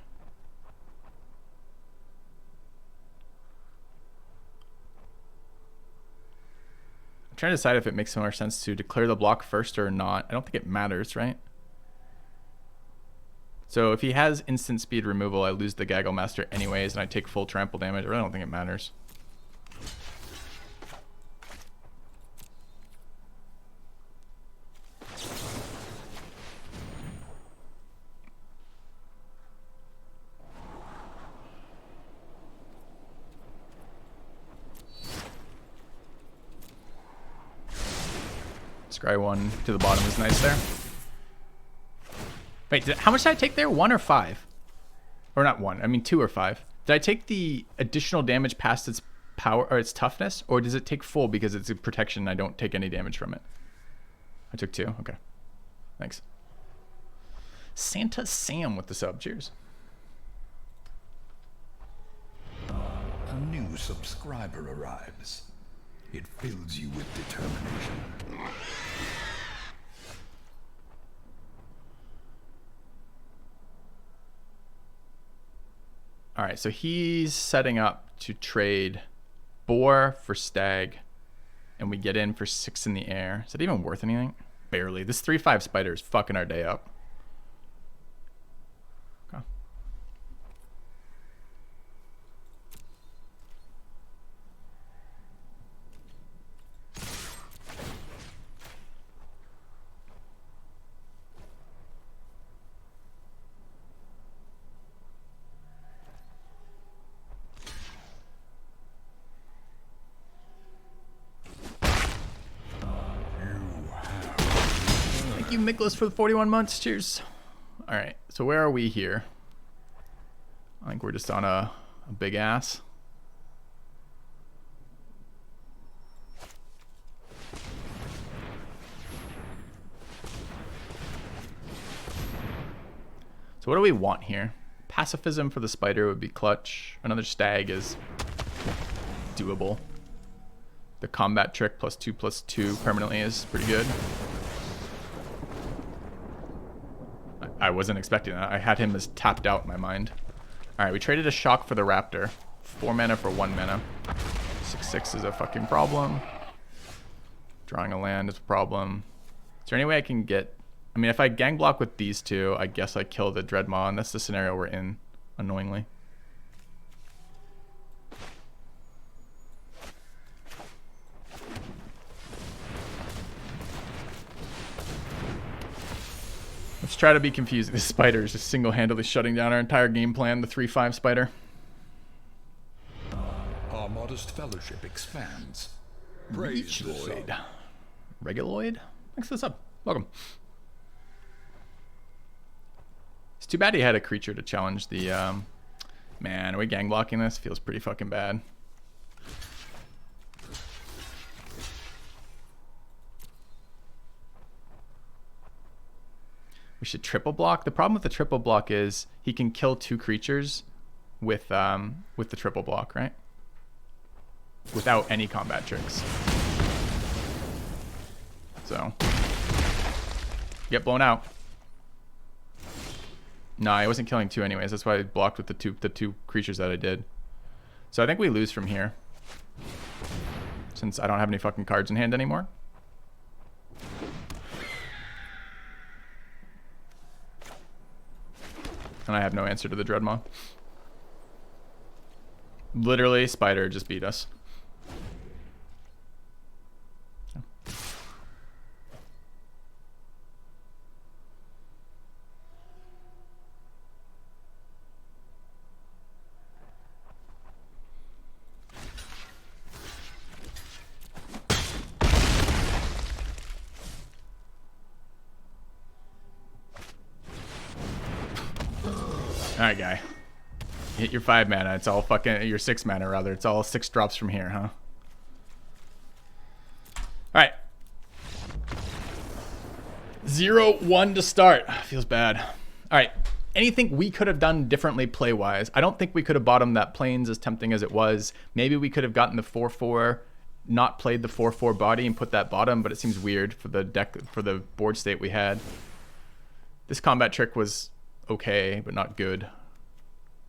I'm trying to decide if it makes more sense to declare the block first or not. I don't think it matters, right? So if he has instant speed removal, I lose the Gaggle Master anyways, and I take full trample damage. I really don't think it matters. Scry 1 to the bottom is nice there. Wait, how much did I take there? 1 or 5? Or not 1, I mean 2 or 5. Did I take the additional damage past its power or its toughness? Or does it take full because it's a protection and I don't take any damage from it? I took 2, okay. Thanks. Santa Sam with the sub, cheers. A new subscriber arrives. It fills you with determination. All right, so he's setting up to trade Boar for Stag, and we get in for 6 in the air. Is that even worth anything? Barely. This 3/5 spider is fucking our day up. Okay. Thank you, Nicholas, for the 41 months. Cheers. All right, so where are we here? I think we're just on a big ass. So what do we want here? Pacifism for the spider would be clutch. Another stag is doable. The combat trick +2/+2 permanently is pretty good. I wasn't expecting that. I had him as tapped out in my mind. Alright, we traded a shock for the raptor. 4 mana for 1 mana. 6/6 is a fucking problem. Drawing a land is a problem. Is there any way I can get... I mean, if I gang block with these two, I guess I kill the Dreadmaw, and that's the scenario we're in, annoyingly. Let's try to be confusing. This spider is just single-handedly shutting down our entire game plan, the 3/5 spider. Our modest fellowship expands. Praise the sun. Reguloid? Thanks for the sub. Welcome. It's too bad he had a creature to challenge the... Man, are we gang blocking this? Feels pretty fucking bad. We should triple block. The problem with the triple block is he can kill 2 creatures with the triple block, right? Without any combat tricks. So Get blown out. No, I wasn't killing 2 anyways. That's why I blocked with the two creatures that I did. So I think we lose from here. Since I don't have any fucking cards in hand anymore. And I have no answer to the Dreadmaw. Literally, Spider just beat us. Alright, guy. Hit your 5 mana. It's all fucking... Your 6 mana, rather. It's all 6 drops from here, huh? Alright. 0-1 to start. Feels bad. Alright. Anything we could have done differently play-wise? I don't think we could have bottomed that Plains as tempting as it was. Maybe we could have gotten the 4-4, not played the 4-4 body and put that bottom, but it seems weird for the deck, for the board state we had. This combat trick was okay, but not good.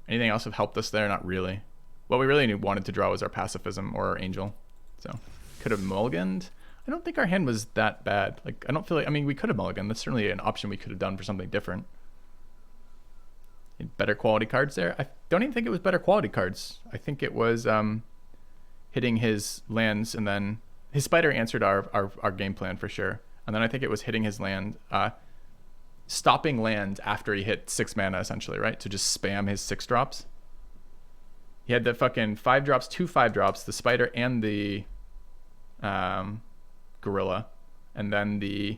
Anything else have helped us there? Not really. What we really wanted to draw was our Pacifism or our Angel. So, could have mulliganed. I don't think our hand was that bad. Like, I don't feel like... I mean, we could have mulliganed. That's certainly an option we could have done for something different. Better quality cards there? I don't even think it was better quality cards. I think it was hitting his lands, and then... His Spider answered our game plan for sure. And then I think it was hitting his land... stopping land after he hit 6 mana, essentially, right? To just spam his 6 drops. He had the fucking 5 drops, 2 5 drops, the Spider and the Gorilla, and then the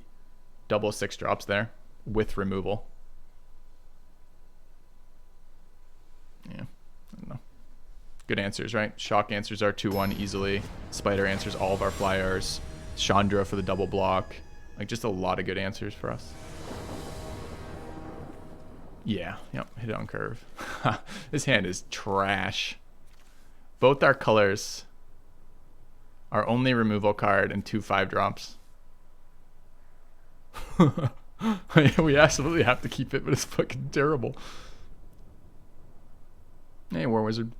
double 6 drops there with removal. Yeah, I don't know. Good answers, right? Shock answers our 2-1 easily. Spider answers all of our flyers. Chandra for the double block. Like, just a lot of good answers for us. Yeah, yep, hit it on curve. This hand is trash. Both our colors, our only removal card, and 2 5 drops. We absolutely have to keep it, but it's fucking terrible. Hey, War Wizard.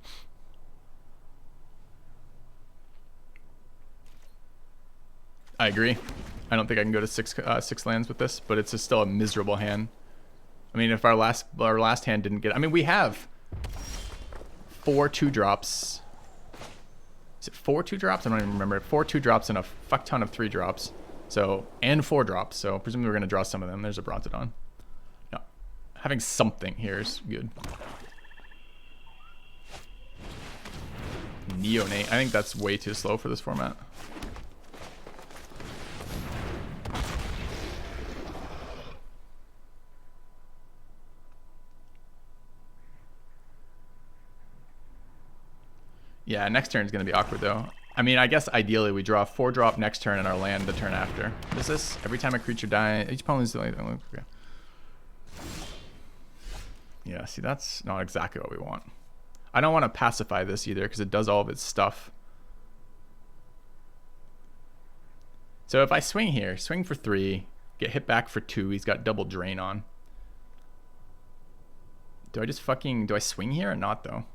I agree. I don't think I can go to 6 lands with this, but it's still a miserable hand. I mean, if our last hand didn't get... I mean, we have 4 2-drops. Is it 4 2-drops? I don't even remember. 4 2-drops and a fuck ton of 3-drops. So, and 4 drops. So, presumably we're going to draw some of them. There's a Brontodon. Yeah. Having something here is good. Neonate. I think that's way too slow for this format. Yeah, next turn is going to be awkward, though. I mean, I guess ideally we draw a 4-drop next turn and our land the turn after. What is this? Every time a creature dies, each opponent's... Okay. Yeah, see, that's not exactly what we want. I don't want to pacify this either, because it does all of its stuff. So if I swing here, swing for 3, get hit back for 2, he's got double drain on. Do I swing here or not, though?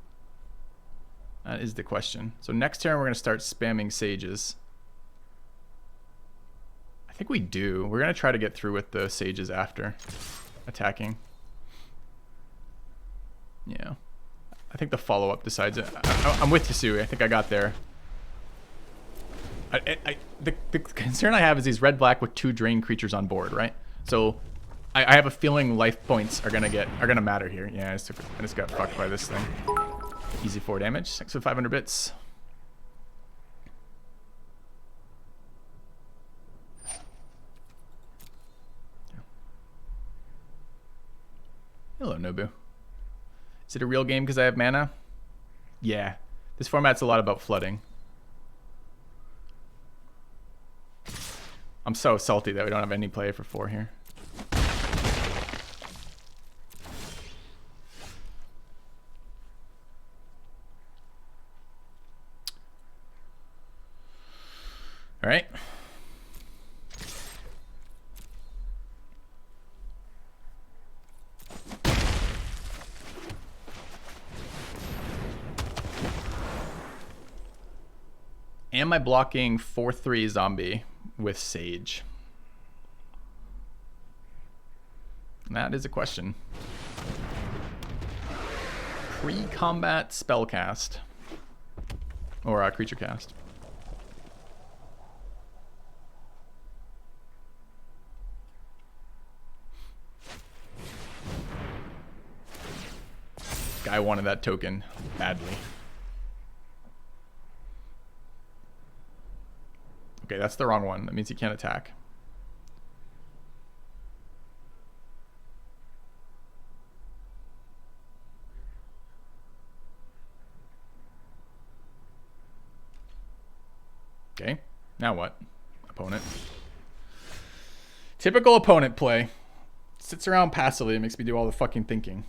That is the question. So next turn, we're going to start spamming Sages. I think we do. We're going to try to get through with the Sages after attacking. Yeah. I think the follow-up decides it. I'm with you, Sui. I think I got there. The concern I have is these red-black with 2 drain creatures on board, right? So I have a feeling life points are gonna matter here. Yeah, I just got fucked by this thing. Easy 4 damage. 6 of 500 bits. Hello, Nobu. Is it a real game because I have mana? Yeah. This format's a lot about flooding. I'm so salty that we don't have any play for 4 here. All right. Am I blocking 4/3 zombie with Sage? That is a question. Pre-combat spellcast. Or creature cast. Guy wanted that token badly. Okay, that's the wrong one. That means he can't attack. Okay, now what? Opponent. Typical opponent play. Sits around passively and makes me do all the fucking thinking.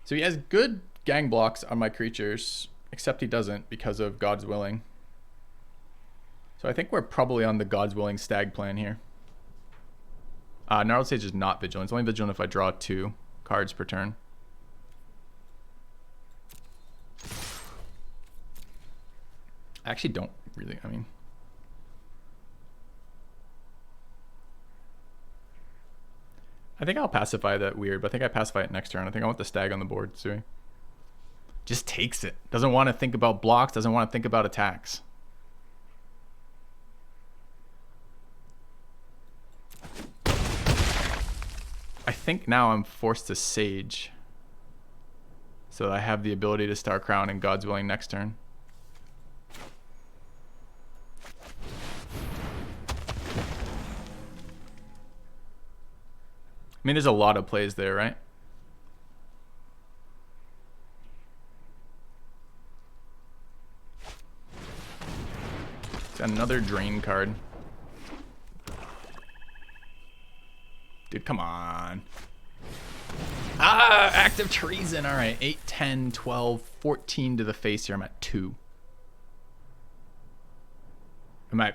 So he has good gang blocks on my creatures, except he doesn't because of God's Willing. So I think we're probably on the God's Willing stag plan here. Gnarled Sage is not vigilant. It's only vigilant if I draw 2 cards per turn. I actually don't really, I mean... I think I'll pacify that weird, but I think I pacify it next turn. I think I want the stag on the board, too. Just takes it. Doesn't want to think about blocks, doesn't want to think about attacks. I think now I'm forced to Sage. So that I have the ability to Star Crown and God's Willing next turn. I mean, there's a lot of plays there, right? It's another drain card. Dude, come on. Ah, active treason. All right, 8, 10, 12, 14 to the face here. I'm at 2.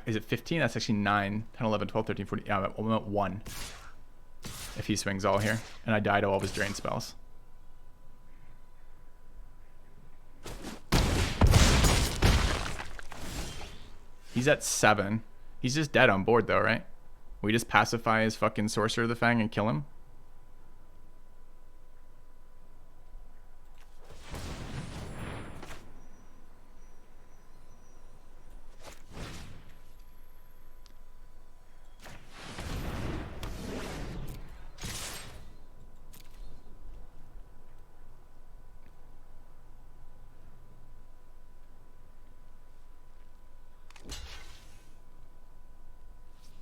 Is it 15? That's actually 9, 10, 11, 12, 13, 14. Yeah, I'm at 1. If he swings all here. And I die to all of his drain spells. He's at 7. He's just dead on board though, right? We just pacify his fucking Sorcerer of the Fang and kill him?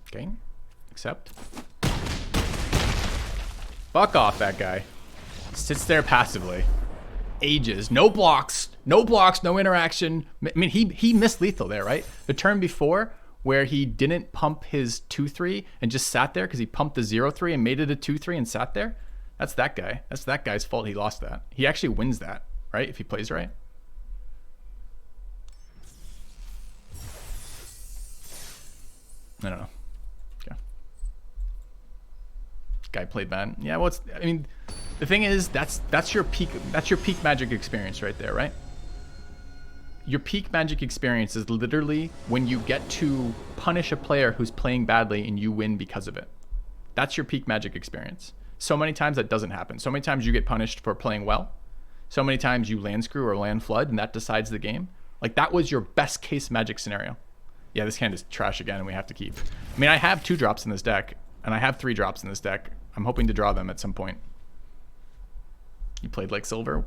Okay, accept. Fuck off, that guy. Sits there passively. Ages. No blocks. No blocks, no interaction. I mean, he missed lethal there, right? The turn before, where he didn't pump his 2/3 and just sat there because he pumped the 0/3 and made it a 2/3 and sat there. That's that guy. That's that guy's fault he lost that. He actually wins that, right? If he plays right. I don't know. Guy played bad. Yeah, well, I mean, the thing is, that's your peak Magic experience right there, right? Your peak Magic experience is literally when you get to punish a player who's playing badly and you win because of it. That's your peak Magic experience. So many times that doesn't happen. So many times you get punished for playing well. So many times you land screw or land flood and that decides the game. Like, that was your best case Magic scenario. Yeah, this hand is trash again and we have to keep. I mean, I have 2 drops in this deck. And I have 3 drops in this deck. I'm hoping to draw them at some point. You played like silver.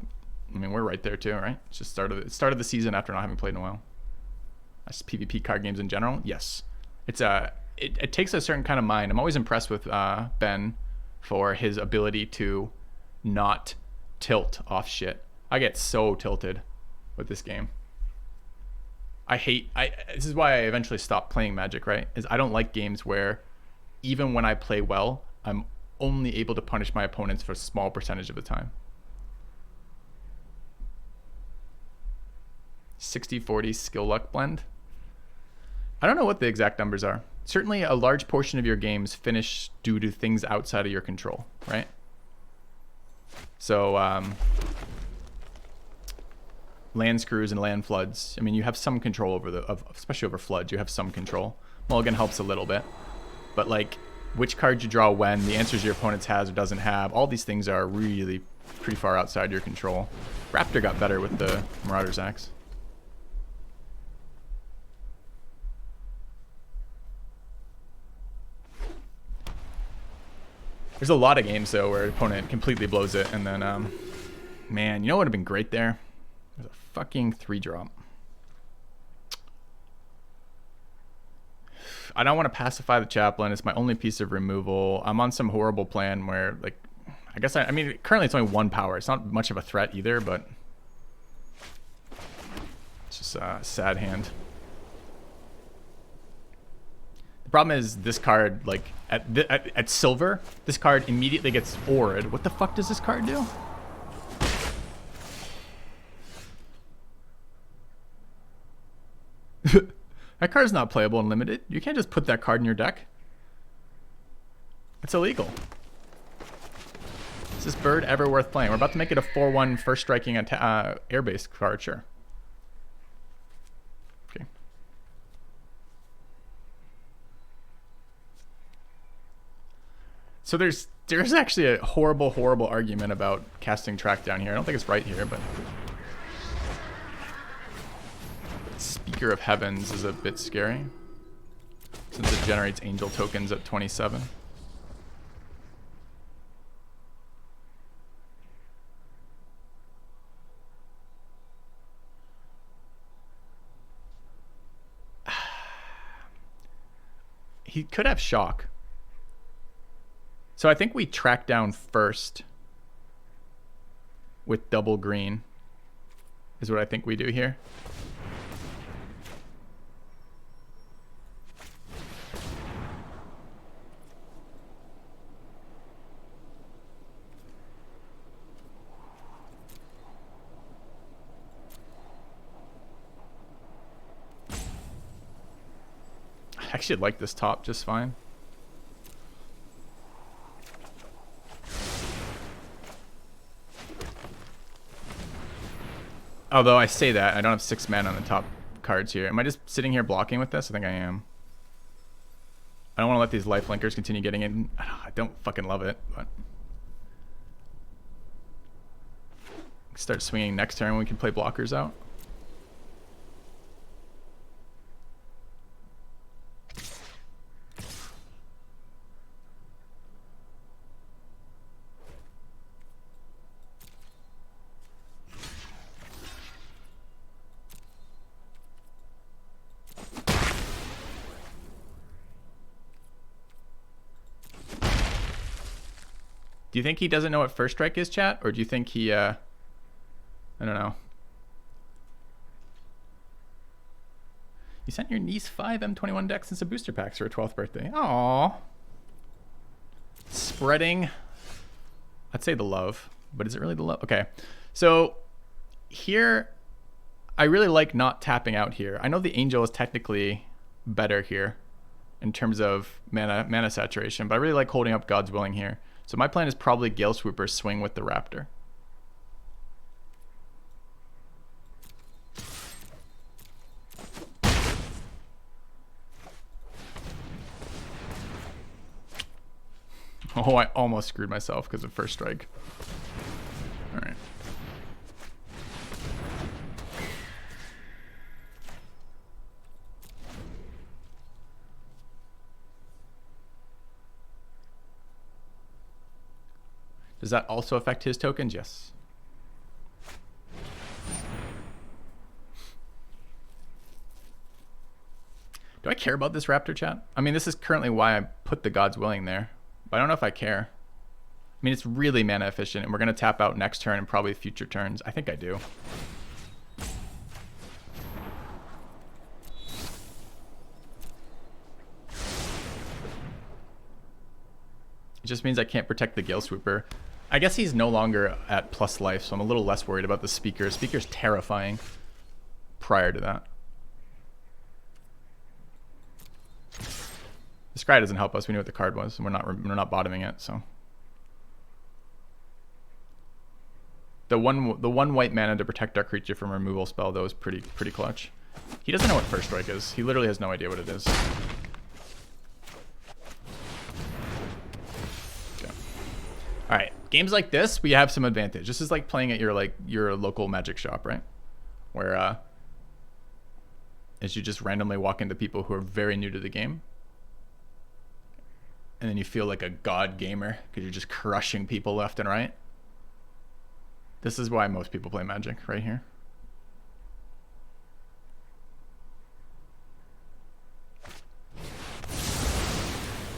I mean, we're right there too, right? It's just started the season after not having played in a while. That's PvP card games in general. Yes, it's it takes a certain kind of mind. I'm always impressed with Ben for his ability to not tilt off shit. I get so tilted with this game. This is why I eventually stopped playing Magic, right? Is I don't like games where even when I play well, I'm only able to punish my opponents for a small percentage of the time. 60-40 skill luck blend. I don't know what the exact numbers are. Certainly a large portion of your games finish due to things outside of your control, right? So land screws and land floods, I mean, you have some control over especially over floods, you have some control. Mulligan helps a little bit. But like, which card you draw when, the answers your opponent has or doesn't have, all these things are really pretty far outside your control. Raptor got better with the Marauder's Axe. There's a lot of games, though, where an opponent completely blows it, and then, man, you know what would have been great there? There's a fucking 3-drop. I don't want to pacify the Chaplain. It's my only piece of removal. I'm on some horrible plan where, like, I guess, I mean, currently it's only 1 power. It's not much of a threat either, but it's just a sad hand. The problem is this card, like, at silver, this card immediately gets Aura'd. What the fuck does this card do? That card's not playable in limited. You can't just put that card in your deck. It's illegal. Is this bird ever worth playing? We're about to make it a 4-1 first striking air-based card, sure. Okay. So there's actually a horrible argument about casting track down here. I don't think it's right here, but Speaker of Heavens is a bit scary since it generates angel tokens at 27. He could have shock. So I think we track down first with double green is what I think we do here. I actually like this top just fine. Although I say that, I don't have 6 mana on the top cards here. Am I just sitting here blocking with this? I think I am. I don't want to let these life linkers continue getting in. I don't fucking love it, but start swinging next turn when we can play blockers out. Do you think he doesn't know what first strike is, chat? Or do you think he, I don't know. You sent your niece 5 M21 decks and some booster packs for her 12th birthday. Aww. Spreading, I'd say the love, but is it really the love? Okay, so here, I really like not tapping out here. I know the angel is technically better here in terms of mana saturation, but I really like holding up God's Willing here. So my plan is probably Gale Swooper swing with the Raptor. Oh, I almost screwed myself because of first strike. All right. Does that also affect his tokens? Yes. Do I care about this Raptor, chat? I mean, this is currently why I put the God's Willing there, but I don't know if I care. I mean, it's really mana efficient, and we're going to tap out next turn and probably future turns. I think I do. It just means I can't protect the Gale Swooper. I guess he's no longer at plus life, so I'm a little less worried about the Speaker. Speaker's terrifying prior to that. This guy doesn't help us. We knew what the card was, and we're not bottoming it, so. The one white mana to protect our creature from removal spell, though, is pretty clutch. He doesn't know what First Strike is. He literally has no idea what it is. Okay. All right, games like this, we have some advantage. This is like playing at your local magic shop, right? Where as you just randomly walk into people who are very new to the game, and then you feel like a god gamer because you're just crushing people left and right. This is why most people play Magic, right here.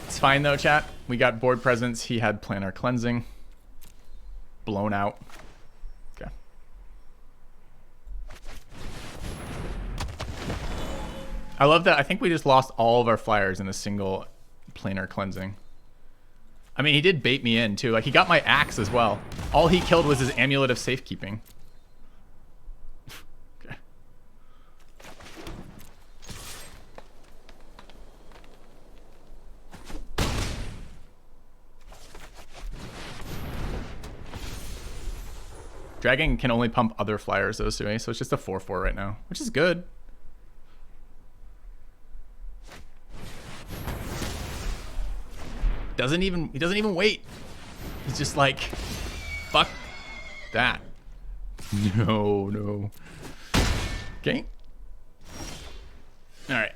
It's fine though, chat. We got board presence. He had planar cleansing. Blown out. Okay. I love that. I think we just lost all of our flyers in a single planar cleansing. I mean, he did bait me in too. Like, he got my axe as well. All he killed was his amulet of safekeeping. Okay. Dragon can only pump other flyers though, so it's just a 4/4 right now, which is good. He doesn't even wait. He's just like, fuck that. No. Okay. All right.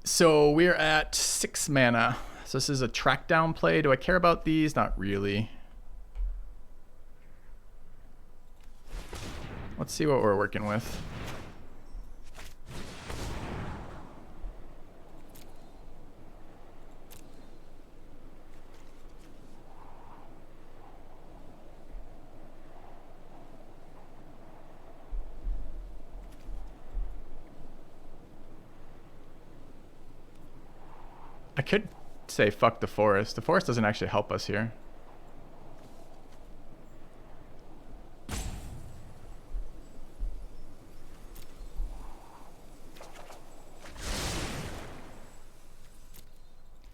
So we're at 6 mana. So this is a track down play. Do I care about these? Not really. Let's see what we're working with. I could say fuck the forest. The forest doesn't actually help us here.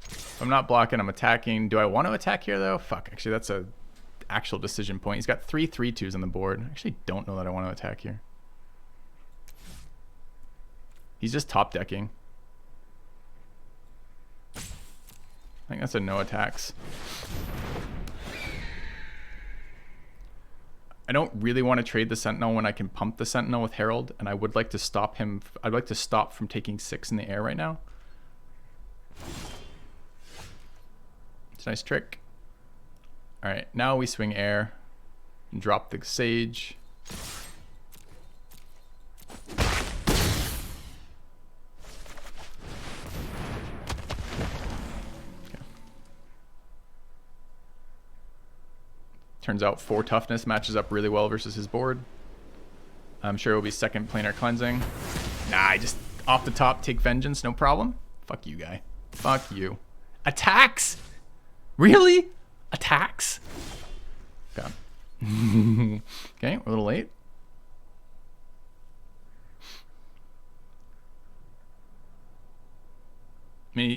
If I'm not blocking, I'm attacking. Do I want to attack here though? Fuck, actually that's a actual decision point. He's got 3 3/2s on the board. I actually don't know that I want to attack here. He's just top decking. I think that's a no attacks. I don't really want to trade the Sentinel when I can pump the Sentinel with Herald, and I would like to stop him. I'd like to stop from taking 6 in the air right now. It's a nice trick. All right, now we swing air and drop the Sage. Turns out 4 toughness matches up really well versus his board. I'm sure it will be second planar cleansing. Nah, I just off the top take vengeance, no problem. Fuck you, guy. Fuck you. Attacks? Really? Attacks? Okay. Okay, we're a little late. I mean, do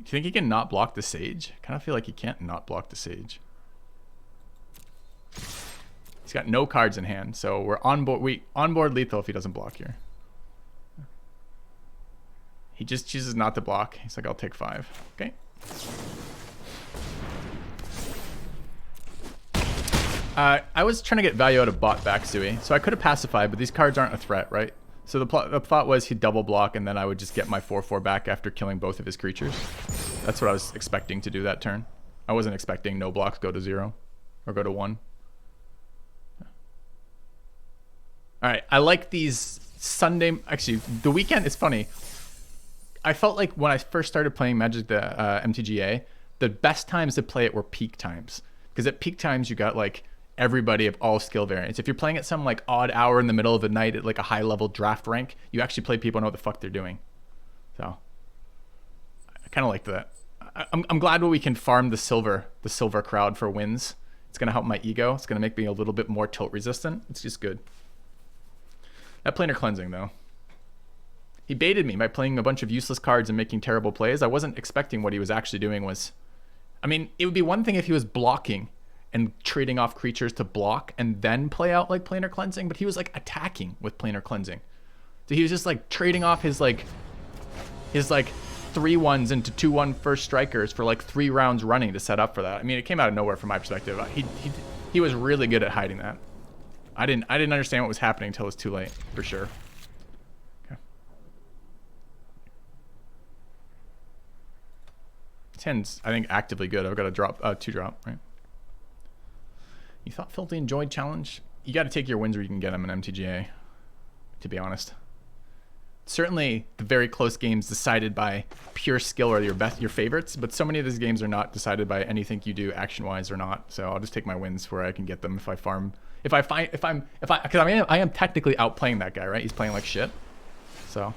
you think he can not block the Sage? I kind of feel like he can't not block the Sage. He's got no cards in hand, so we're on board lethal if he doesn't block here. He just chooses not to block. He's like, I'll take 5. Okay. I was trying to get value out of bot back Sui, so I could have pacified, but these cards aren't a threat, right? So the thought was he'd double block, and then I would just get my 4/4 back after killing both of his creatures. That's what I was expecting to do that turn. I wasn't expecting no blocks go to 0 or go to 1. All right, I like these Sunday. Actually, the weekend is funny. I felt like when I first started playing Magic, the MTGA, the best times to play it were peak times, because at peak times you got like everybody of all skill variants. If you're playing at some like odd hour in the middle of the night at like a high level draft rank, you actually play people who know what the fuck they're doing. So I kind of like that. I'm glad when we can farm the silver crowd for wins. It's gonna help my ego. It's gonna make me a little bit more tilt resistant. It's just good. That planar cleansing though. He baited me by playing a bunch of useless cards and making terrible plays. I wasn't expecting what he was actually doing was... I mean, it would be one thing if he was blocking and trading off creatures to block and then play out like planar cleansing, but he was like attacking with planar cleansing. So he was just like trading off his 3/1s into 2/1 first strikers for like 3 rounds running to set up for that. I mean, it came out of nowhere from my perspective. He was really good at hiding that. I didn't understand what was happening until it was too late, for sure. Okay. This hand's, I think, actively good. I've got a drop, 2-drop, right? You thought Filthy enjoyed challenge? You got to take your wins where you can get them in MTGA, to be honest. Certainly, the very close games decided by pure skill are your favorites, but so many of these games are not decided by anything you do action-wise or not. So I'll just take my wins where I can get them if I farm. Because I am technically outplaying that guy, right? He's playing like shit. So.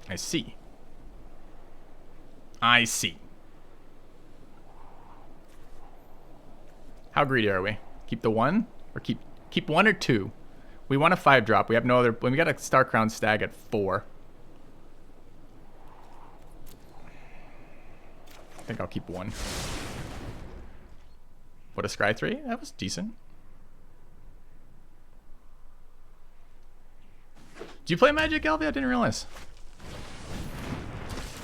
I see. I see. How greedy are we? Keep the 1 or keep 1 or 2? We want a 5-drop. We have no other. We got a Star Crown Stag at 4. I think I'll keep 1. What a Scry 3? That was decent. Do you play Magic, Elvia? I didn't realize.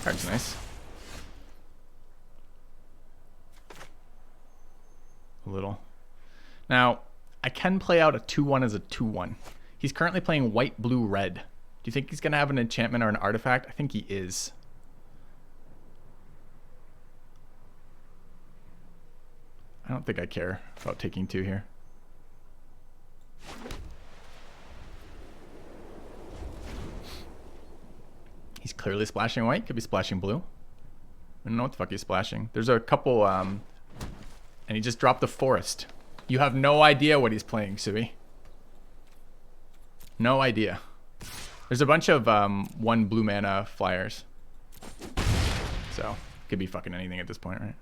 Card's nice. A little. Now, I can play out a 2/1 as a 2/1. He's currently playing white, blue, red. Do you think he's going to have an enchantment or an artifact? I think he is. I don't think I care about taking 2 here. He's clearly splashing white. Could be splashing blue. I don't know what the fuck he's splashing. There's a couple, and he just dropped the forest. You have no idea what he's playing, Sui. No idea. There's a bunch of 1 blue mana flyers. So, could be fucking anything at this point, right?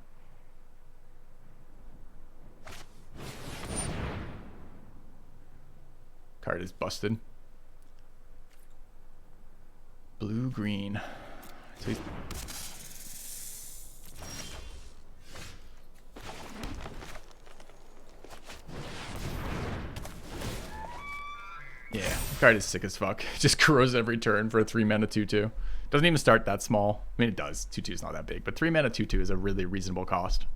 Card is busted. Blue, green. So he's... Yeah, the card is sick as fuck. Just corrodes every turn for a 3-mana 2/2. Doesn't even start that small. I mean, it does. 2/2 is not that big, but 3-mana 2/2 is a really reasonable cost.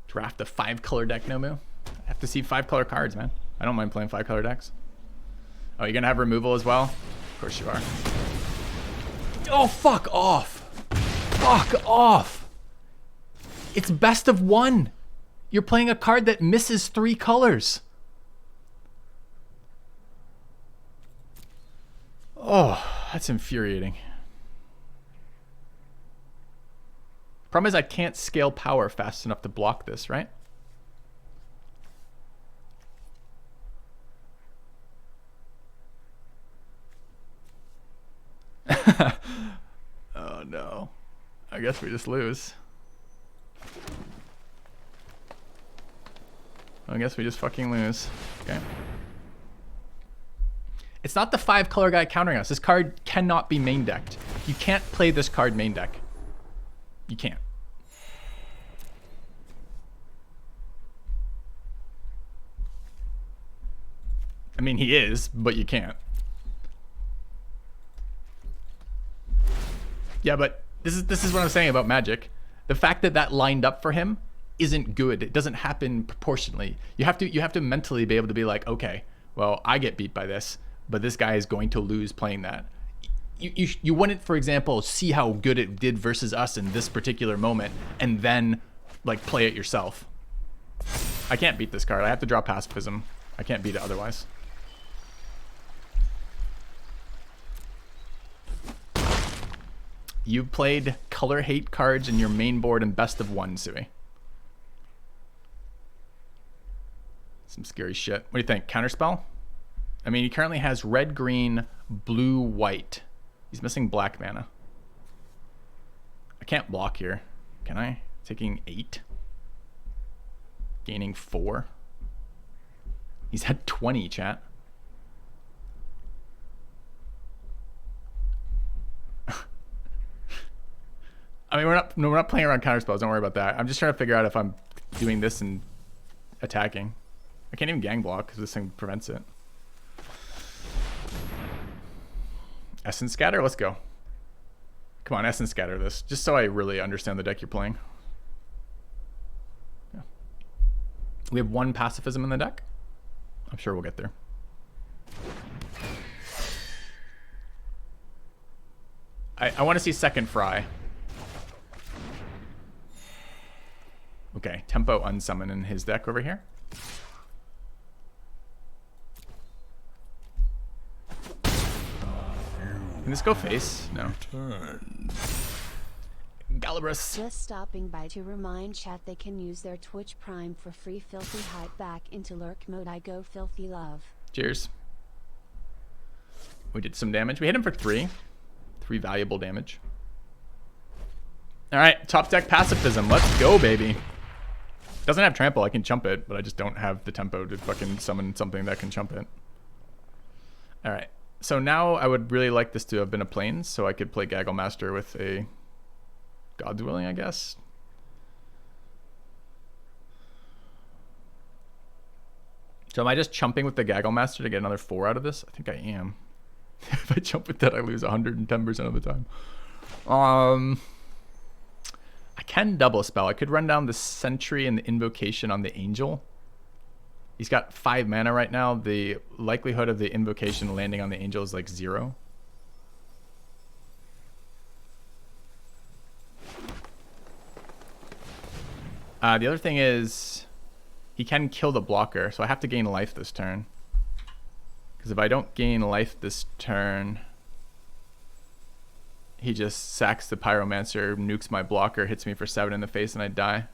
Draft a 5-color deck, Nomu. I have to see 5-color cards, man. I don't mind playing 5-color decks. Oh, you're gonna have removal as well? Of course you are. Oh, fuck off. Fuck off. It's best of 1. You're playing a card that misses 3 colors. Oh, that's infuriating. Problem is I can't scale power fast enough to block this, right? Oh no. I guess we just lose. I guess we just fucking lose. Okay. It's not the 5-color guy countering us. This card cannot be main decked. You can't play this card main deck. You can't. I mean, he is, but you can't. Yeah, but this is what I'm saying about Magic. The fact that that lined up for him isn't good. It doesn't happen proportionally. You have to mentally be able to be like, okay, well, I get beat by this, but this guy is going to lose playing that. You wouldn't, for example, see how good it did versus us in this particular moment and then like play it yourself. I can't beat this card. I have to draw pacifism. I can't beat it otherwise. You played color hate cards in your main board in best of 1, Sui. Some scary shit. What do you think? Counterspell? I mean, he currently has red, green, blue, white. He's missing black mana. I can't block here. Can I? Taking 8. Gaining 4. He's had 20, chat. I mean, we're not playing around counter spells. Don't worry about that. I'm just trying to figure out if I'm doing this and attacking. I can't even gang block because this thing prevents it. Essence Scatter, let's go. Come on, Essence Scatter this, just so I really understand the deck you're playing. Yeah. We have 1 pacifism in the deck. I'm sure we'll get there. I want to see second Fry. Okay, tempo unsummon in his deck over here. Can this go face? No. Galibris. Just stopping by to remind chat they can use their Twitch Prime for free filthy hype back into lurk mode. I go filthy love. Cheers. We did some damage. We hit him for 3 valuable damage. All right, top deck pacifism. Let's go, baby. Doesn't have trample. I can chump it, but I just don't have the tempo to fucking summon something that can chump it. All right. So now I would really like this to have been a plains, so I could play Gaggle Master with a God's Willing, I guess. So am I just chumping with the Gaggle Master to get another 4 out of this? I think I am. If I jump with that, I lose 110% of the time. I can double spell. I could run down the Sentry and the Invocation on the Angel. He's got 5 mana right now. The likelihood of the Invocation landing on the Angel is like 0. The other thing is he can kill the blocker, so I have to gain life this turn. Because if I don't gain life this turn, he just sacks the Pyromancer, nukes my blocker, hits me for 7 in the face, and I die.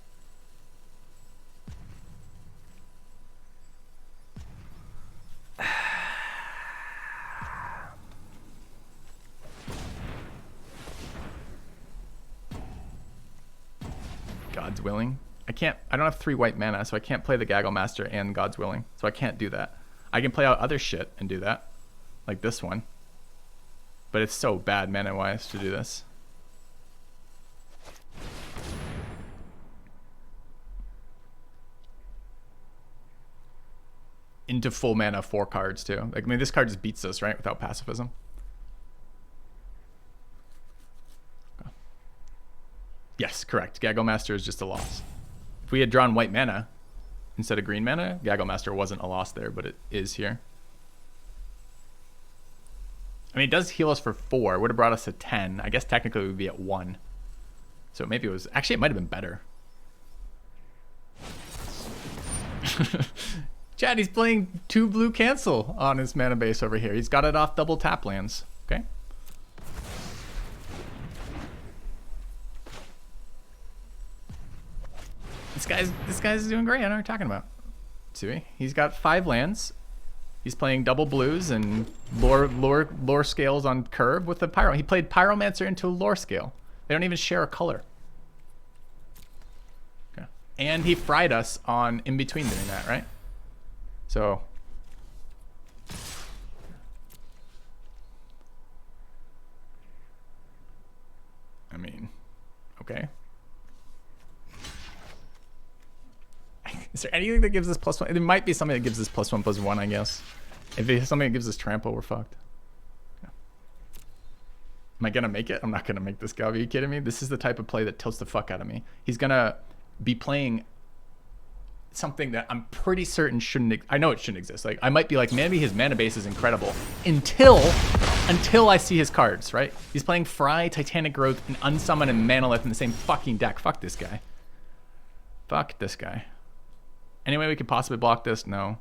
God's Willing. I don't have 3 white mana, so I can't play the Gaggle Master and God's Willing. So I can't do that. I can play out other shit and do that. Like this one. But it's so bad mana-wise to do this. Into full mana 4 cards too. Like, I mean, this card just beats us, right? Without pacifism. Yes, correct. Gaggle Master is just a loss. If we had drawn white mana instead of green mana, Gaggle Master wasn't a loss there, but it is here. I mean, it does heal us for 4. It would have brought us to 10. I guess technically we would be at 1. So maybe it was... Actually, it might have been better. Chad, he's playing 2 blue cancel on his mana base over here. He's got it off double tap lands. Okay. This guy's doing great. I know what you're talking about. See, he's got 5 lands. He's playing double blues and lore scales on curve with the pyro. He played Pyromancer into a lore scale. They don't even share a color. Okay. And he fried us on in between doing that, right? So I mean, okay. Is there anything that gives us +1? There might be something that gives us +1/+1, I guess. If it's something that gives us trample, we're fucked. Yeah. Am I gonna make it? I'm not gonna make this guy. Are you kidding me? This is the type of play that tilts the fuck out of me. He's gonna be playing something that I'm pretty certain shouldn't. I know it shouldn't exist. Like, I might be like, maybe his mana base is incredible until I see his cards. Right? He's playing Fry, Titanic Growth, and Unsummon and Manolith in the same fucking deck. Fuck this guy. Fuck this guy. Any way we could possibly block this? No.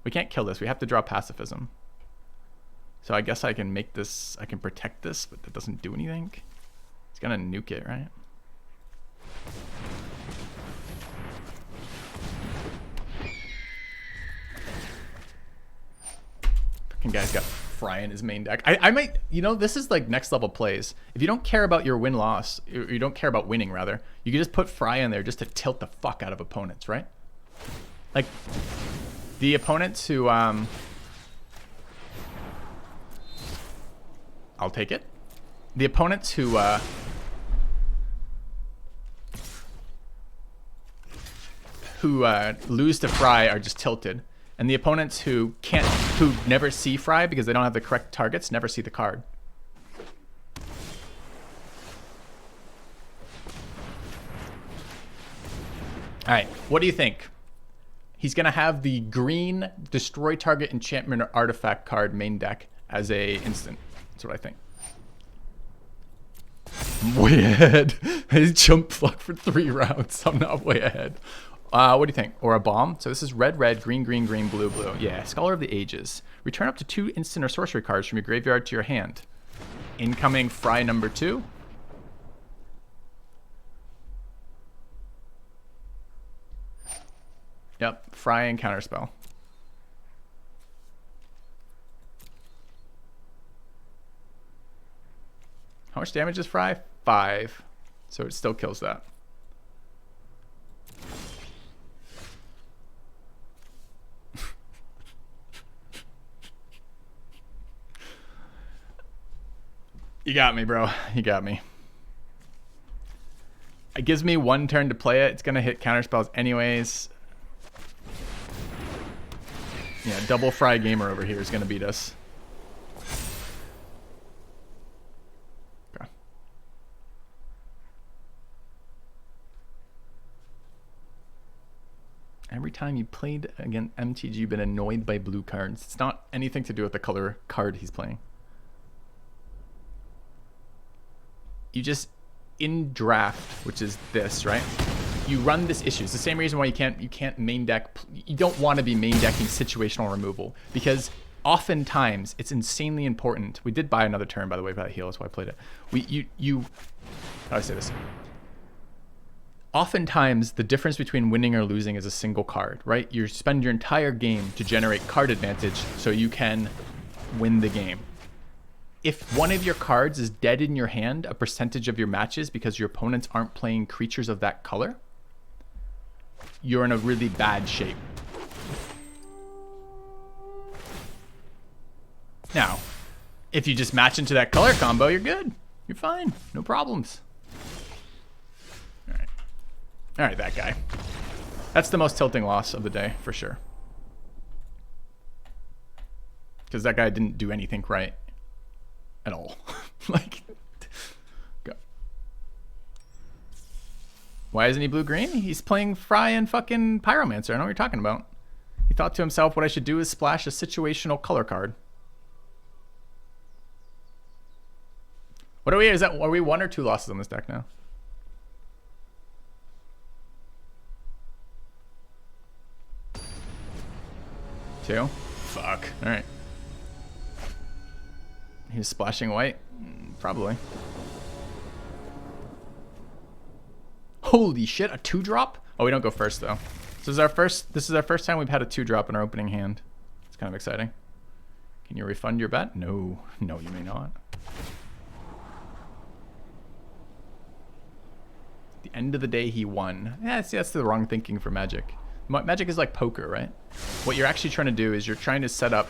We can't kill this. We have to draw pacifism. So I guess I can make this... I can protect this, but that doesn't do anything. He's gonna nuke it, right? Fucking guy's got Fry in his main deck. I might... You know, this is like next level plays. If you don't care about your win-loss, or you don't care about winning, rather, you can just put Fry in there just to tilt the fuck out of opponents, right? Like, the opponents who, I'll take it. The opponents who who lose to Fry are just tilted. And the opponents who never see Fry because they don't have the correct targets, never see the card. All right, what do you think? He's gonna have the green destroy target enchantment or artifact card main deck as a instant. That's what I think. I'm way ahead. I jump block for 3 rounds. I'm not way ahead. What do you think? Or a bomb? So this is red, red, green, green, green, blue, blue. Yeah, Scholar of the Ages. Return up to 2 instant or sorcery cards from your graveyard to your hand. Incoming Fry number 2. Yep, Fry and Counterspell. How much damage is Fry? 5. So it still kills that. You got me, bro. You got me. It gives me 1 turn to play it. It's going to hit counterspells anyways. Yeah, double Fry gamer over here is going to beat us. Okay. Every time you played against MTG, you've been annoyed by blue cards. It's not anything to do with the color card he's playing. You just, in draft, which is this, right? You run this issue. It's the same reason why you can't main deck. You don't want to be main decking situational removal because oftentimes it's insanely important. We did buy another turn, by the way, by that heal. That's why I played it. How do I say this? Oftentimes the difference between winning or losing is a single card, right? You spend your entire game to generate card advantage so you can win the game. If one of your cards is dead in your hand a percentage of your matches because your opponents aren't playing creatures of that color, you're in a really bad shape. Now, if you just match into that color combo, you're good. You're fine. No problems. All right. All right, that guy. That's the most tilting loss of the day, for sure. Because that guy didn't do anything right at all. Like, go. Why isn't he blue-green? He's playing Fry and fucking Pyromancer. I know what you're talking about. He thought to himself, what I should do is splash a situational color card. What are we? Are we 1 or 2 losses on this deck now? Two? Fuck. All right. He was splashing white? Probably. Holy shit, a 2-drop? Oh, we don't go first though. This is our first time we've had a 2-drop in our opening hand. It's kind of exciting. Can you refund your bet? No. No, you may not. At the end of the day, he won. Yeah, see, that's the wrong thinking for Magic. Magic is like poker, right? What you're actually trying to do is you're trying to set up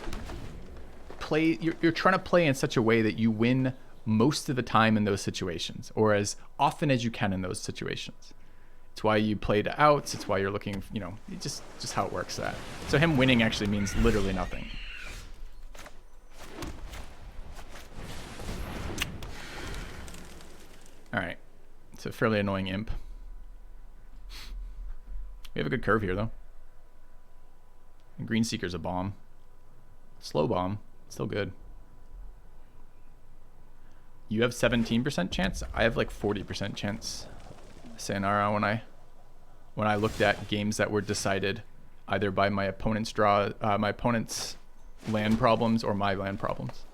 you're trying to play in such a way that you win most of the time in those situations, or as often as you can in those situations. It's why you play to outs. It's why you're looking, you know, just how it works that. So him winning actually means literally nothing. All right, it's a fairly annoying imp. We have a good curve here though. And Green Seeker's a bomb. Slow bomb. Still good. You have 17% chance. I have like 40% chance. Sayonara when I looked at games that were decided either by my opponent's my opponent's land problems or my land problems.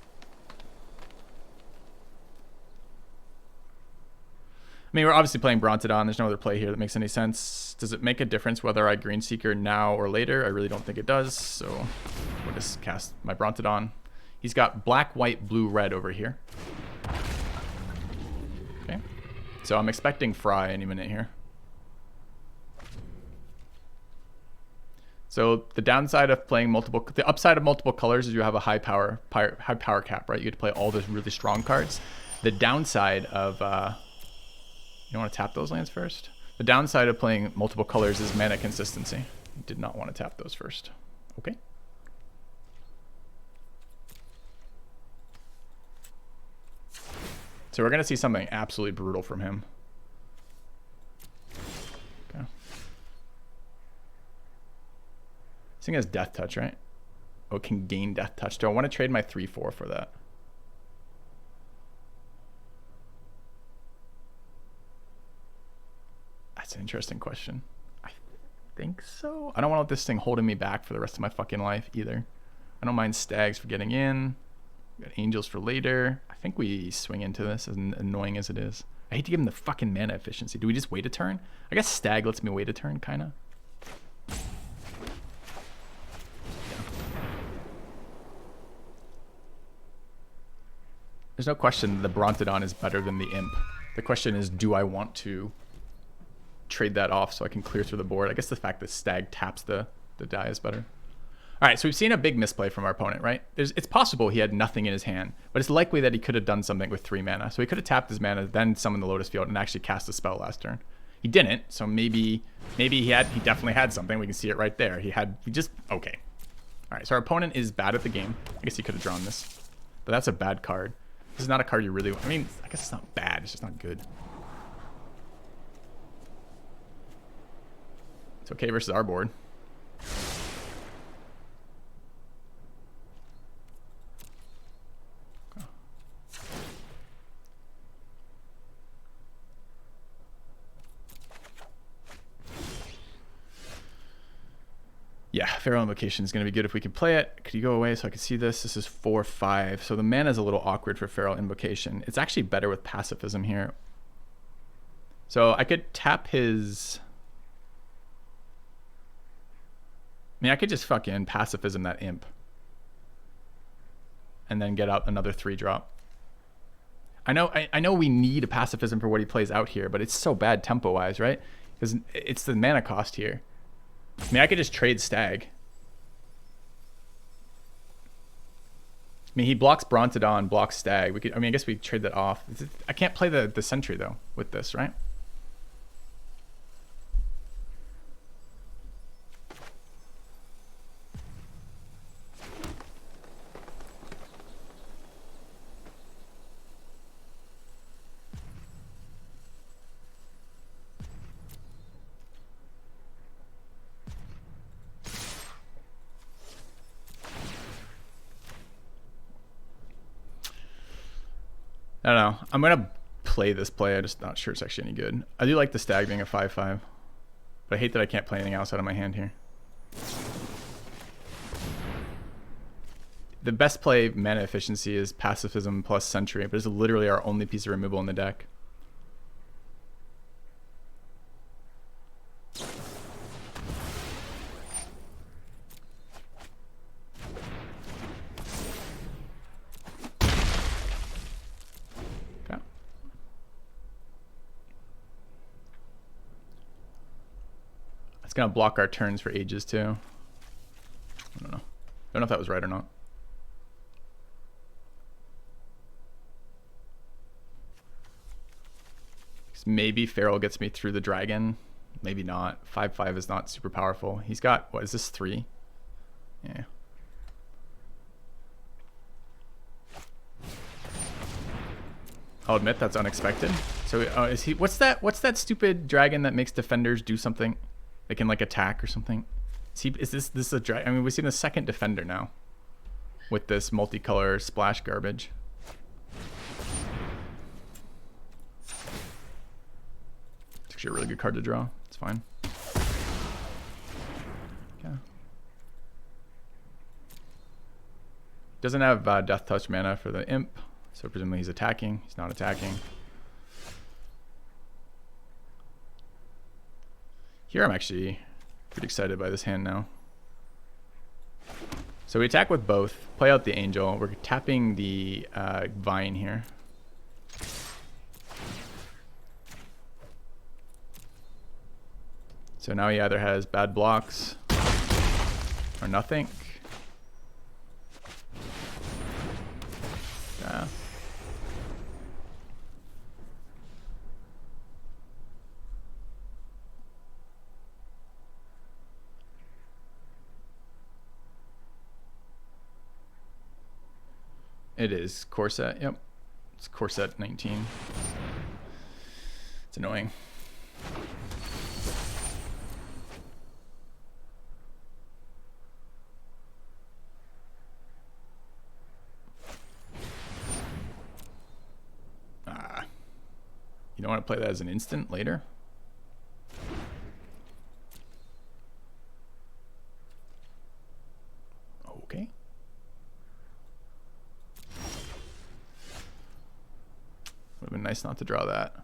I mean, we're obviously playing Brontodon. There's no other play here that makes any sense. Does it make a difference whether I Green Seeker now or later? I really don't think it does. So we'll just cast my Brontodon. He's got black, white, blue, red over here. Okay. So I'm expecting Fry any minute here. So the downside of playing the upside of multiple colors is you have a high power cap, right? You get to play all those really strong cards. The downside of, you don't want to tap those lands first? The downside of playing multiple colors is mana consistency. Did not want to tap those first. Okay. So we're going to see something absolutely brutal from him. Okay. This thing has death touch, right? Oh, it can gain death touch. Do I want to trade my 3/4 for that? That's an interesting question. I think so. I don't want this thing holding me back for the rest of my fucking life either. I don't mind stags for getting in. We got angels for later. I think we swing into this, as annoying as it is. I hate to give him the fucking mana efficiency. Do we just wait a turn? I guess stag lets me wait a turn, kind of. There's no question the Brontodon is better than the Imp. The question is, do I want to trade that off so I can clear through the board? I guess the fact that stag taps the die is better. All right, so we've seen a big misplay from our opponent, right? It's possible he had nothing in his hand, but it's likely that he could have done something with 3 mana. So he could have tapped his mana, then summoned the Lotus Field, and actually cast a spell last turn. He didn't, so maybe he definitely had something. We can see it right there. Okay. All right, so our opponent is bad at the game. I guess he could have drawn this, but that's a bad card. This is not a card you really... I mean, I guess it's not bad. It's just not good. It's okay versus our board. Okay. Yeah, Feral Invocation is going to be good if we can play it. Could you go away so I can see this? This is 4/5. So the mana is a little awkward for Feral Invocation. It's actually better with Pacifism here. So I could tap his... I mean, I could just fucking Pacifism that Imp. And then get out another 3-drop. I know we need a Pacifism for what he plays out here, but it's so bad tempo-wise, right? Because it's the mana cost here. I mean, I could just trade stag. I mean, he blocks Brontodon, blocks stag. I mean, I guess we trade that off. I can't play the sentry, though, with this, right? I don't know. I'm going to play this play. I'm just not sure it's actually any good. I do like the stag being a 5/5. But I hate that I can't play anything else out of my hand here. The best play mana efficiency is Pacifism plus Sentry, but it's literally our only piece of removal in the deck. Gonna block our turns for ages too. I don't know if that was right or not. Maybe Feral gets me through the dragon. Maybe not. 5/5 is not super powerful. He's got, what is this, 3? Yeah. I'll admit that's unexpected. So is he? What's that stupid dragon that makes defenders do something? They can like attack or something. Is this a dragon? I mean, we've seen a second defender now with this multicolor splash garbage. It's actually a really good card to draw. It's fine. Okay. Doesn't have death touch mana for the Imp, so presumably he's attacking. He's not attacking. Here I'm actually pretty excited by this hand now. So we attack with both, play out the Angel. We're tapping the Vine here. So now he either has bad blocks or nothing. Yeah. It is core set. Yep. It's core set 19. It's annoying. You don't want to play that as an instant later? Okay. Would have been nice not to draw that.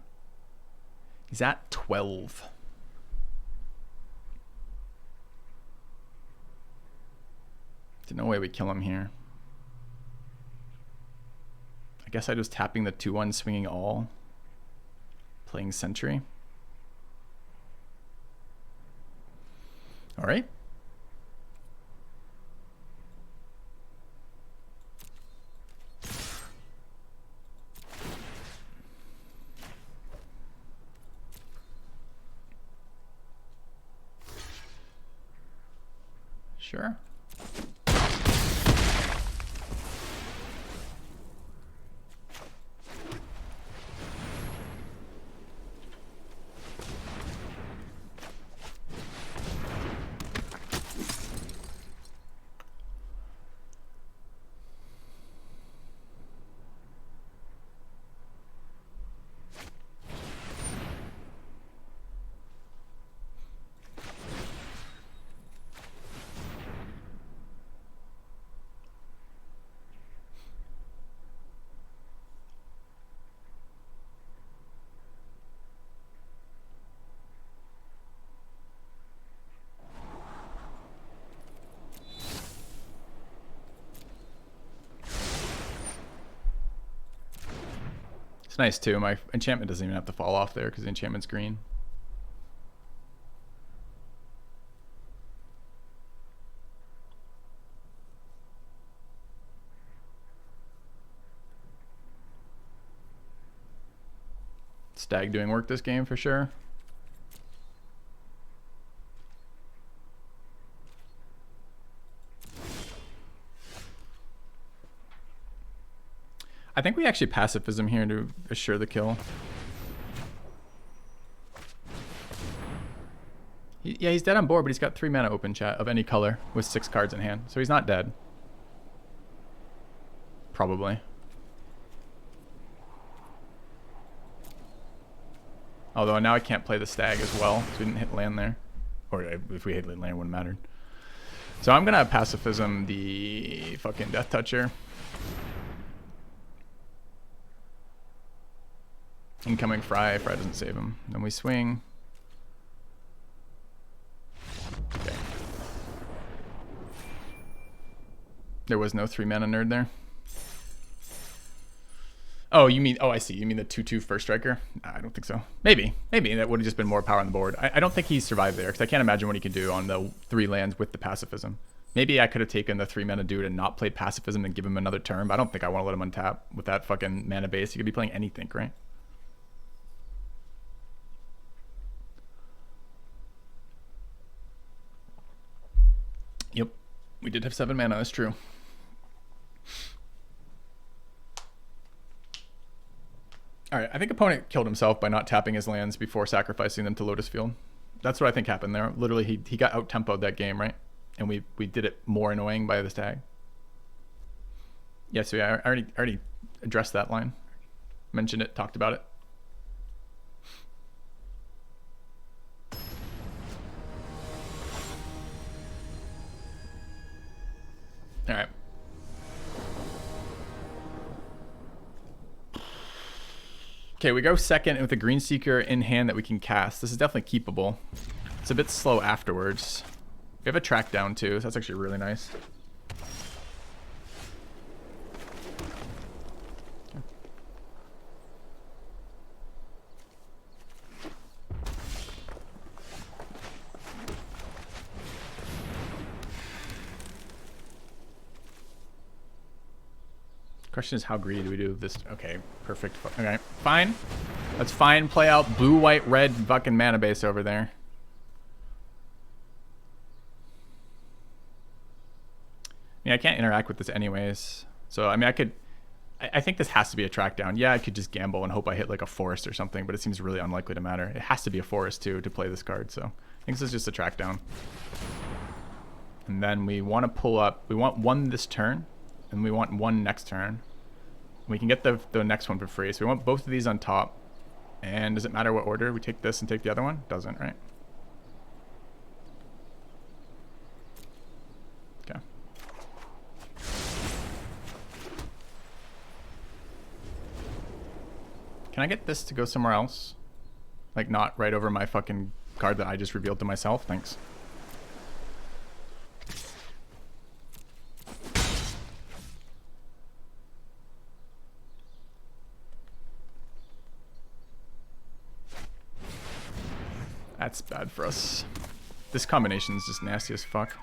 He's at 12. There's no way we kill him here. I guess I was tapping the 2/1 swinging all. Playing Sentry. All right. Sure. It's nice too. My enchantment doesn't even have to fall off there because the enchantment's green. Stag doing work this game for sure. I think we actually pacifism here to assure the kill. Yeah, he's dead on board, but he's got 3 mana open, chat, of any color with 6 cards in hand. So he's not dead. Probably. Although now I can't play the stag as well, so we didn't hit land there. Or if we hit land, it wouldn't matter. So I'm gonna pacifism the fucking Death Toucher. Incoming Fry. Fry doesn't save him. Then we swing. Okay. There was no 3 mana nerd there. Oh, you mean, oh, I see. You mean the 2/2 first striker? I don't think so. Maybe. Maybe that would have just been more power on the board. I don't think he survived there because I can't imagine what he could do on the 3 lands with the pacifism. Maybe I could have taken the 3 mana dude and not played pacifism and give him another turn, but I don't think I want to let him untap with that fucking mana base. He could be playing anything, right? Yep. We did have 7 mana, that's true. Alright, I think opponent killed himself by not tapping his lands before sacrificing them to Lotus Field. That's what I think happened there. Literally, he got out-tempoed that game, right? And we did it more annoying by the stag. Yeah, so yeah, I already addressed that line. Mentioned it, talked about it. Alright. Okay, we go second with a Green Seeker in hand that we can cast. This is definitely keepable. It's a bit slow afterwards. We have a track down too, so that's actually really nice. Question is, how greedy do we do this? Okay, perfect. Okay, fine. Let's fine play out blue, white, red fucking mana base over there. I mean, I can't interact with this anyways. So, I mean, I could I think this has to be a track down. Yeah, I could just gamble and hope I hit like a forest or something, but it seems really unlikely to matter. It has to be a forest too to play this card, so I think this is just a track down. And then we want to pull up, we want one this turn, and we want one next turn. We can get the next one for free, so we want both of these on top. And does it matter what order? We take this and take the other one? Doesn't, right? Okay. Can I get this to go somewhere else? Like not right over my fucking card that I just revealed to myself? Thanks. That's bad for us. This combination is just nasty as fuck.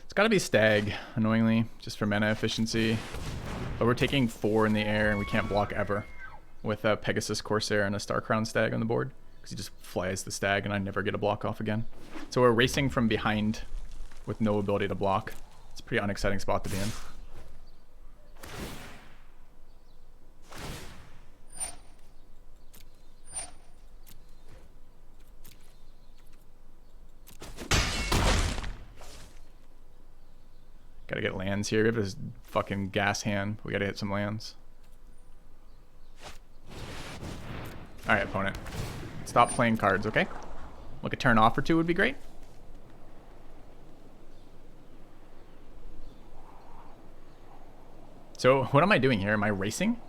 It's gotta be Stag, annoyingly, just for mana efficiency. But we're taking 4 in the air and we can't block ever with a Pegasus Corsair and a Star Crown Stag on the board. Because he just flies the Stag and I never get a block off again. So we're racing from behind with no ability to block. It's a pretty unexciting spot to be in. Gotta get lands here. We have this fucking gas hand. We gotta hit some lands. Alright, opponent. Stop playing cards, okay? Like a turn off or two would be great. So what am I doing here? Am I racing?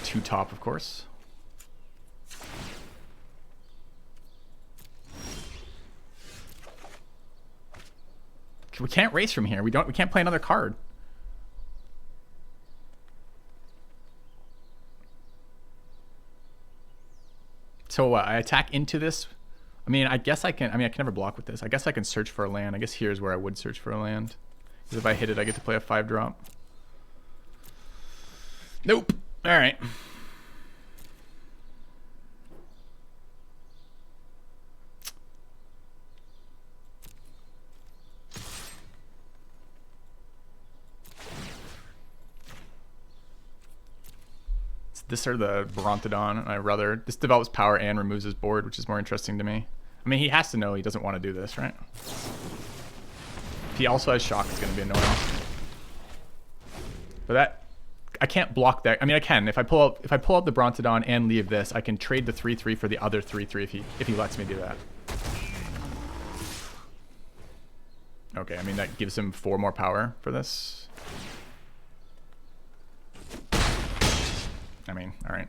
2 top, of course. We can't race from here. We can't play another card. So I attack into this. I mean, I guess I can. I mean, I can never block with this. I guess I can search for a land. I guess here's where I would search for a land. Because if I hit it, I get to play a 5-drop. Nope. All right. This or the Brontodon. I rather this develops power and removes his board, which is more interesting to me. I mean, he has to know he doesn't want to do this, right? If he also has shock, it's going to be annoying. But that I can't block that. I mean, I can if I pull out the Brontodon and leave this, I can trade the 3/3 for the other 3/3 if he lets me do that. Okay, I mean that gives him 4 more power for this. I mean, all right.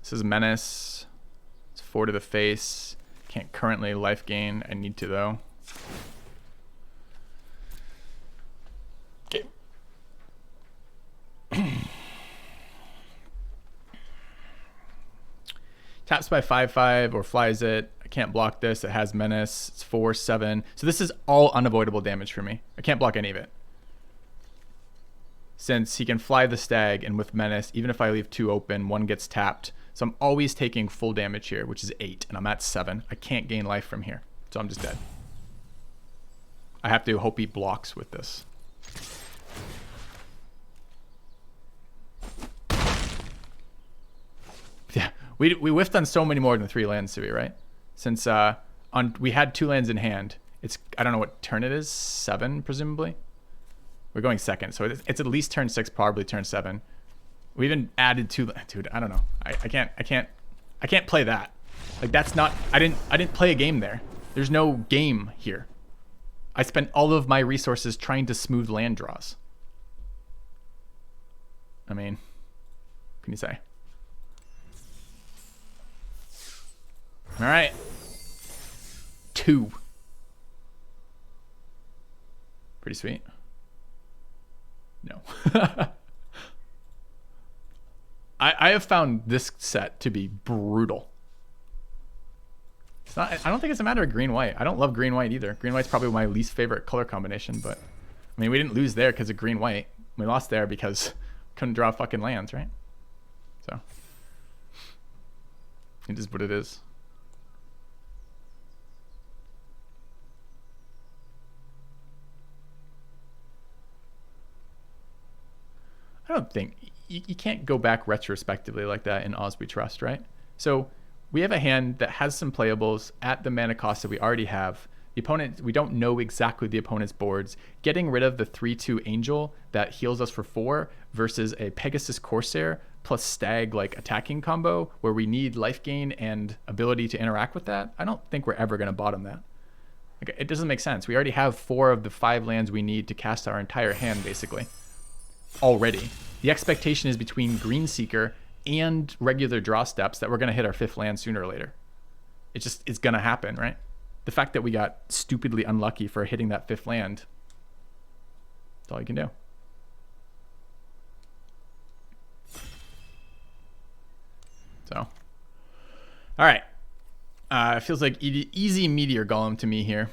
This is Menace. It's 4 to the face. Can't currently life gain. I need to though. Okay. Taps by 5/5 or flies it. I can't block this. It has Menace. It's 4/7. So this is all unavoidable damage for me. I can't block any of it. Since he can fly the Stag, and with Menace, even if I leave 2 open, 1 gets tapped. So I'm always taking full damage here, which is 8, and I'm at 7. I can't gain life from here, so I'm just dead. I have to hope he blocks with this. Yeah, we whiffed on so many more than 3 lands, to be right? Since we had 2 lands in hand. It's I don't know what turn it is, 7 presumably. We're going second, so it's at least turn 6, probably turn 7. We even added 2. Dude, I don't know. I can't play that. Like that's not. I didn't play a game there. There's no game here. I spent all of my resources trying to smooth land draws. I mean, what can you say? All right. 2. Pretty sweet. No. I have found this set to be brutal. It's not. I don't think it's a matter of green-white. I don't love green-white either. Green-white's probably my least favorite color combination, but I mean, we didn't lose there because of green-white. We lost there because couldn't draw fucking lands, right? So it is what it is. I don't think you can't go back retrospectively like that in Oz We Trust, right? So we have a hand that has some playables at the mana cost that we already have. The opponent, we don't know exactly the opponent's boards. Getting rid of the 3/2 Angel that heals us for 4 versus a Pegasus Corsair plus Stag like attacking combo where we need life gain and ability to interact with that, I don't think we're ever going to bottom that. Like, it doesn't make sense. We already have 4 of the 5 lands we need to cast our entire hand, basically. Already. The expectation is between Green Seeker and regular draw steps that we're going to hit our 5th land sooner or later. It's going to happen, right? The fact that we got stupidly unlucky for hitting that 5th land, that's all you can do. So, all right. It feels like easy Meteor Golem to me here.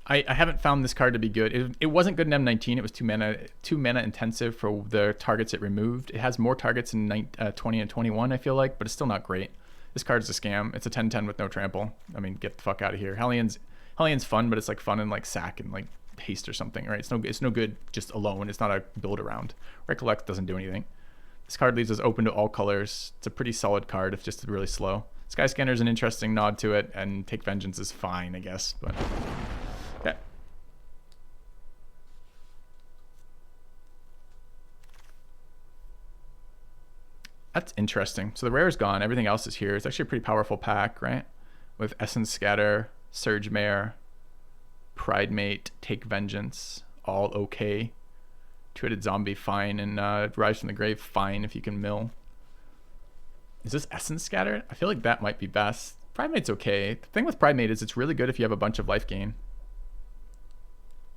I haven't found this card to be good. It wasn't good in M19. It was too mana intensive for the targets it removed. It has more targets in 20 and 21, I feel like, but it's still not great. This card is a scam. It's a 10/10 with no trample. I mean, get the fuck out of here. Hellion's fun, but it's like fun in like sack and like haste or something, right? It's no good just alone. It's not a build around. Recollect doesn't do anything. This card leaves us open to all colors. It's a pretty solid card if just really slow. Skyscanner is an interesting nod to it, and Take Vengeance is fine, I guess, but yeah. That's interesting. So the rare is gone. Everything else is here. It's actually a pretty powerful pack, right? With Essence Scatter, Surge Mare, Pride Mate, Take Vengeance, all okay. Two-Headed Zombie, fine. And Rise from the Grave, fine if you can mill. Is this Essence Scatter? I feel like that might be best. Pride Mate's okay. The thing with Pride Mate is it's really good if you have a bunch of life gain.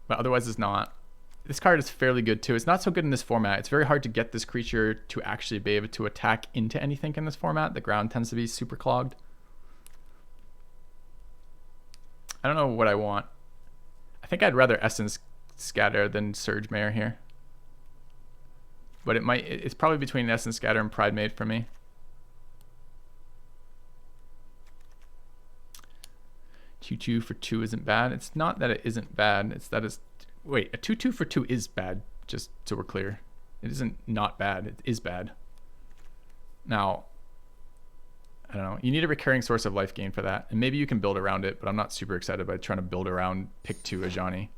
But otherwise it's not. This card is fairly good too. It's not so good in this format. It's very hard to get this creature to actually be able to attack into anything in this format. The ground tends to be super clogged. I don't know what I want. I think I'd rather Essence Scatter than Surge Mare here. But it's probably between Essence Scatter and Pride Mate for me. Two for 2 isn't bad. It's not that it isn't bad. It's that it's... Wait, a 2/2 for 2 is bad, just so we're clear. It isn't not bad. It is bad. Now, I don't know. You need a recurring source of life gain for that. And maybe you can build around it, but I'm not super excited by trying to build around pick 2 Ajani.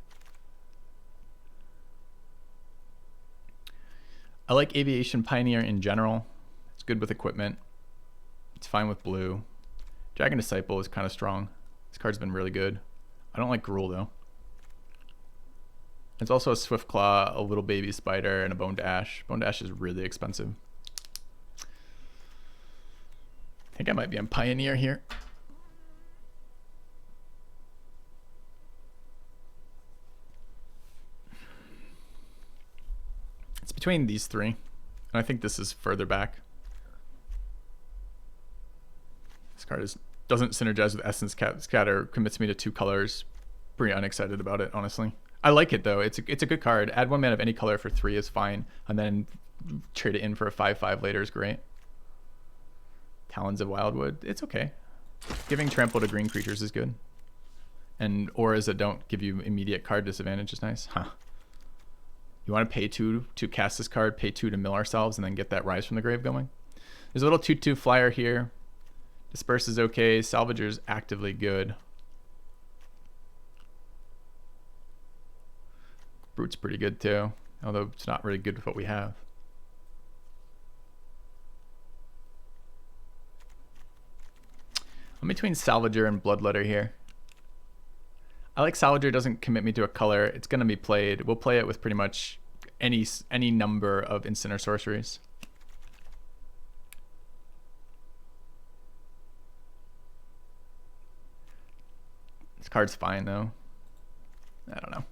I like Aviation Pioneer in general. It's good with equipment. It's fine with blue. Dragon Disciple is kind of strong. This card's been really good. I don't like Gruul though. It's also a Swift Claw, a little baby spider, and a Bone Dash. Bone Dash is really expensive. I think I might be on Pioneer here. It's between these 3. And I think this is further back. This card doesn't synergize with Essence Scatter, commits me to 2 colors. Pretty unexcited about it, honestly. I like it though. It's a good card. Add 1 mana of any color for 3 is fine, and then trade it in for a 5/5 later is great. Talons of Wildwood, it's okay. Giving trample to green creatures is good, and auras that don't give you immediate card disadvantage is nice. Huh? You want to pay 2 to cast this card, pay 2 to mill ourselves, and then get that Rise from the Grave going. There's a little 2/2 flyer here. Disperse is okay. Salvager is actively good. Brute's pretty good too, although it's not really good with what we have. I'm between Salvager and Bloodletter here. I like Salvager. Doesn't commit me to a color. It's going to be played. We'll play it with pretty much any number of instant or sorceries. This card's fine though. I don't know.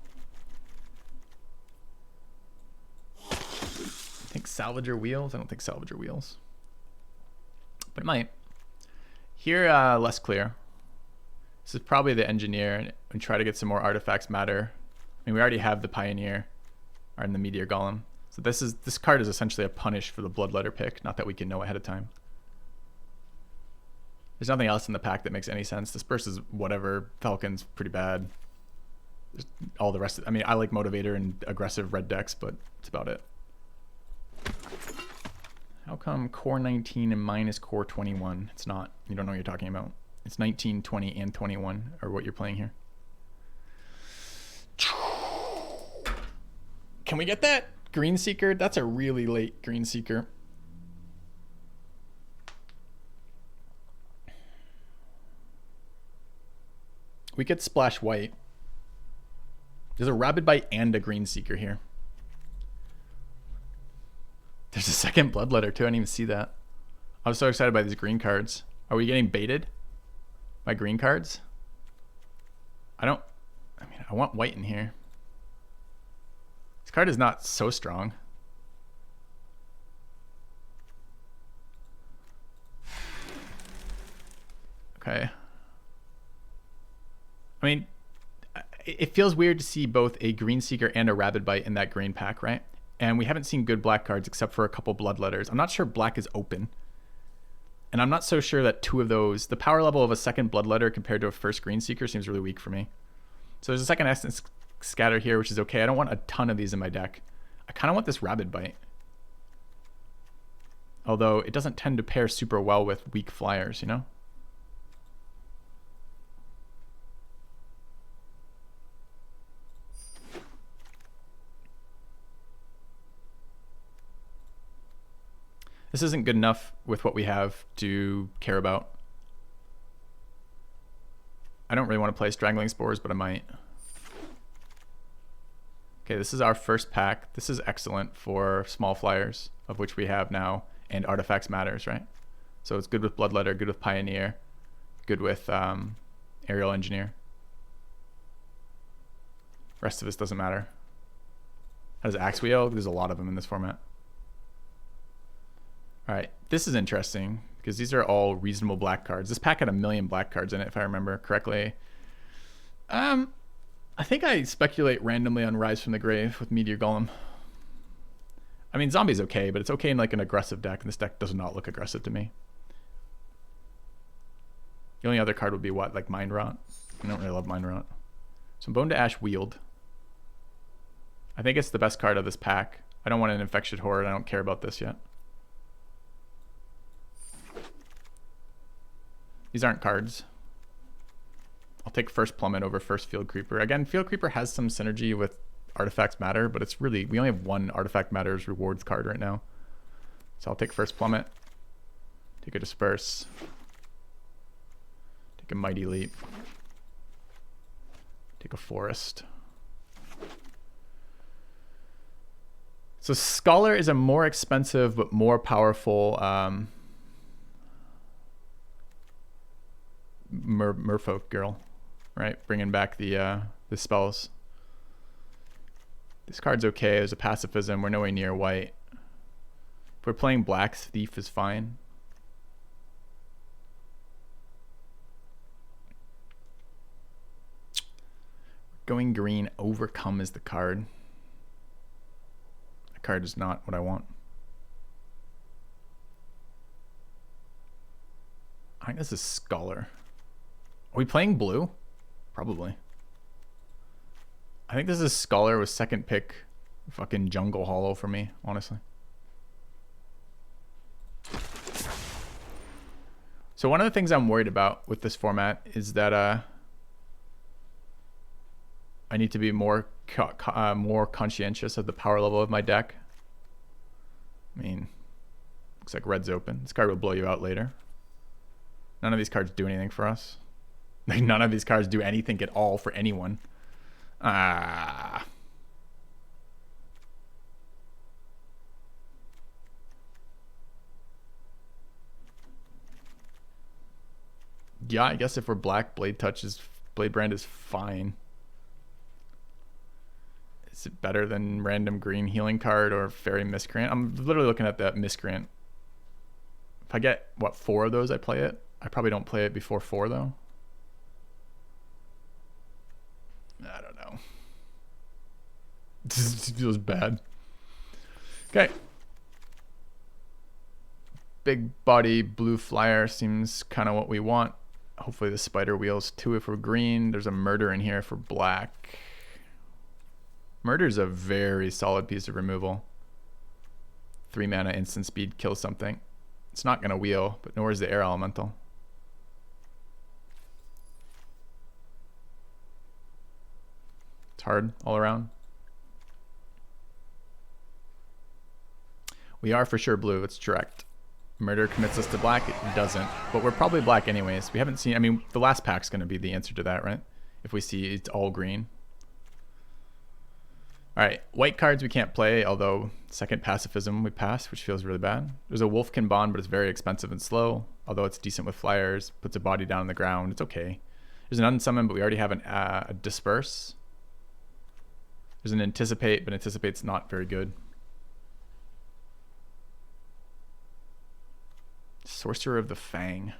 I think Salvager wheels. I don't think Salvager wheels, but it might. Here, less clear. This is probably the Engineer and try to get some more artifacts matter. I mean, we already have the Pioneer and the Meteor Golem, so So this card is essentially a punish for the Bloodletter pick. Not that we can know ahead of time. There's nothing else in the pack that makes any sense. Disperse is whatever. Falcon's pretty bad. There's all the rest of, I mean, I like Motivator and aggressive red decks, but that's about it. How come core 19 and mine is core 21? It's not. You don't know what you're talking about. It's 19, 20, and 21 are what you're playing here. Can we get that Green Seeker? That's a really late Green Seeker. We could splash white. There's a Rabid Bite and a Green Seeker here. There's a second Bloodletter too. I didn't even see that. I was so excited by these green cards. Are we getting baited by green cards? I want white in here. This card is not so strong. Okay. I mean, it feels weird to see both a Green Seeker and a Rabid Bite in that green pack, right? And we haven't seen good black cards except for a couple Bloodletters. I'm not sure black is open. And I'm not so sure that two of those, the power level of a second Bloodletter compared to a first Green Seeker seems really weak for me. So there's a second Essence Scatter here, which is okay. I don't want a ton of these in my deck. I kind of want this Rabid Bite. Although it doesn't tend to pair super well with weak flyers, you know? This isn't good enough with what we have to care about. I don't really want to play Strangling Spores, but I might. Okay, this is our first pack. This is excellent for small flyers, of which we have now, and Artifacts Matters, right? So it's good with Bloodletter, good with Pioneer, good with Aerial Engineer. Rest of this doesn't matter. How does Axe Wheel? There's a lot of them in this format. All right, this is interesting because these are all reasonable black cards. This pack had 1 million black cards in it, if I remember correctly. I think I speculate randomly on Rise from the Grave with Meteor Golem. I mean, Zombie's okay, but it's okay in like an aggressive deck, and this deck does not look aggressive to me. The only other card would be what, like Mind Rot? I don't really love Mind Rot. So Bone to Ash Wield. I think it's the best card of this pack. I don't want an Infected Horde. I don't care about this yet. These aren't cards. I'll take first Plummet over first Field Creeper. Again, Field Creeper has some synergy with Artifacts Matter, but it's really, we only have one Artifact Matters rewards card right now. So I'll take first Plummet. Take a Disperse. Take a Mighty Leap. Take a Forest. So Scholar is a more expensive but more powerful merfolk girl, right? Bringing back the spells. This card's okay as a pacifism. We're nowhere near white. If we're playing black, Thief is fine. Going green, Overcome is the card. That card is not what I want. I think this is Scholar. Are we playing blue? Probably. I think this is Scholar with second pick fucking Jungle Hollow for me, honestly. So one of the things I'm worried about with this format is that I need to be more conscientious of the power level of my deck. I mean, looks like red's open. This card will blow you out later. None of these cards do anything for us. Like, none of these cards do anything at all for anyone. Yeah, I guess if we're black, Blade Brand is fine. Is it better than random green healing card or Fairy Miscreant? I'm literally looking at that Miscreant. If I get, what, 4 of those, I play it. I probably don't play it before 4, though. I don't know. This feels bad. Okay. Big body blue flyer seems kind of what we want. Hopefully the spider wheels too if we're green. There's a murder in here for black. Murder's a very solid piece of removal. 3 mana instant speed kills something. It's not going to wheel, but nor is the air elemental. It's hard all around. We are for sure blue. It's direct. Murder commits us to black. It doesn't. But we're probably black anyways. We haven't seen... I mean, the last pack's going to be the answer to that, right? If we see it's all green. Alright. White cards we can't play, although second pacifism we pass, which feels really bad. There's a Wolfkin Bond, but it's very expensive and slow. Although it's decent with flyers. Puts a body down on the ground. It's okay. There's an Unsummon, but we already have a Disperse. There's an Anticipate, but Anticipate's not very good. Sorcerer of the Fang.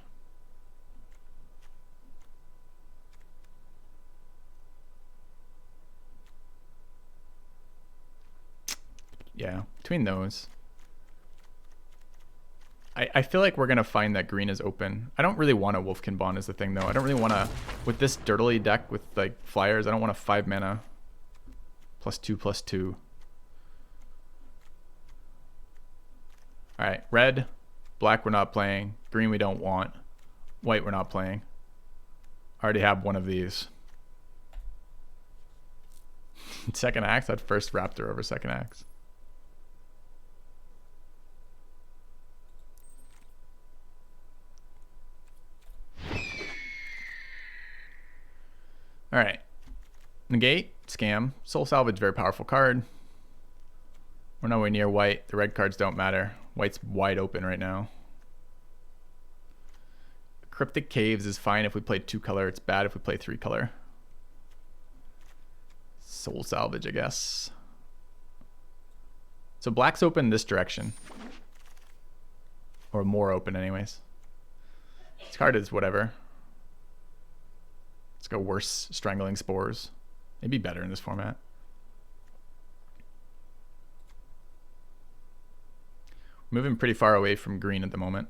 Yeah, between those. I feel like we're going to find that green is open. I don't really want a Wolfkin Bond is the thing, though. I don't really want to... With this dirtily deck with, like, flyers, I don't want a 5 mana +2/+2. Alright, red... Black we're not playing. Green we don't want. White we're not playing. I already have one of these. Second axe? I'd first Raptor over second axe. Alright. Negate. Scam. Soul Salvage, very powerful card. We're nowhere near white. The red cards don't matter. White's wide open right now. Cryptic Caves is fine if we play 2 color. It's bad if we play 3 color. Soul Salvage, I guess. So black's open this direction. Or more open anyways. This card is whatever. Let's go worse. Strangling Spores. Maybe better in this format. Moving pretty far away from green at the moment,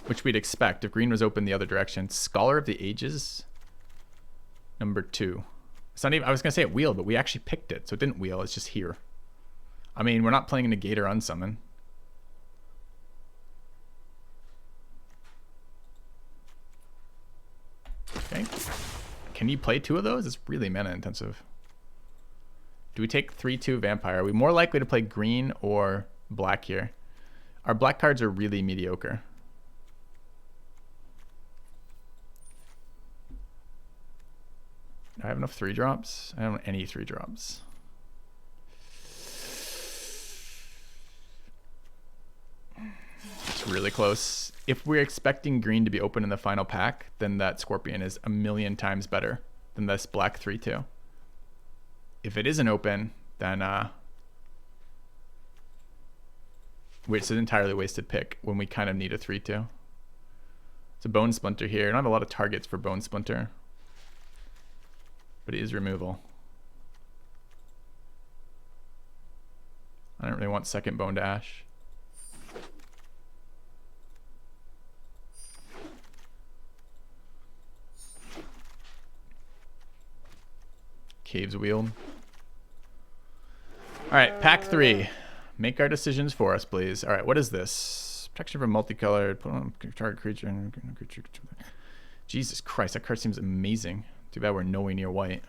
which we'd expect if green was open the other direction. Scholar of the Ages, number 2. It's not even, I was going to say it wheeled, but we actually picked it, so it didn't wheel. It's just here. I mean, we're not playing a Negate or Unsummon. Okay. Can you play 2 of those? It's really mana intensive. Do we take 3/2 Vampire? Are we more likely to play green or black here? Our black cards are really mediocre. Do I have enough 3-drops? I don't have any 3-drops. It's really close. If we're expecting green to be open in the final pack, then that Scorpion is a million times better than this black 3/2. If it isn't open, then which is an entirely wasted pick when we kind of need a 3/2. It's a Bone Splinter here. Not a lot of targets for Bone Splinter. But it is removal. I don't really want second Bone Dash. Caves Wheel. Alright, pack 3. Make our decisions for us, please. All right, what is this? Protection from multicolored. Put on target creature. Jesus Christ, that card seems amazing. Too bad we're nowhere near white.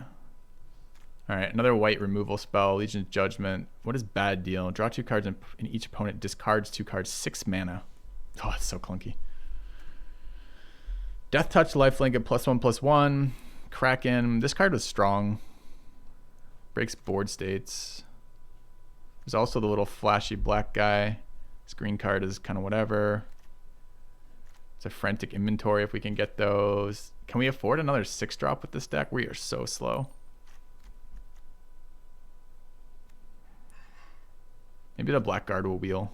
All right, another white removal spell. Legion's Judgment. What is bad deal? Draw 2 cards and each opponent discards 2 cards. 6 mana. Oh, it's so clunky. Death Touch, Lifelink at +1/+1. Kraken. This card was strong. Breaks board states. There's also the little flashy black guy. This green card is kind of whatever. It's a Frantic Inventory if we can get those. Can we afford another 6-drop with this deck? We are so slow. Maybe the Blackguard will wheel.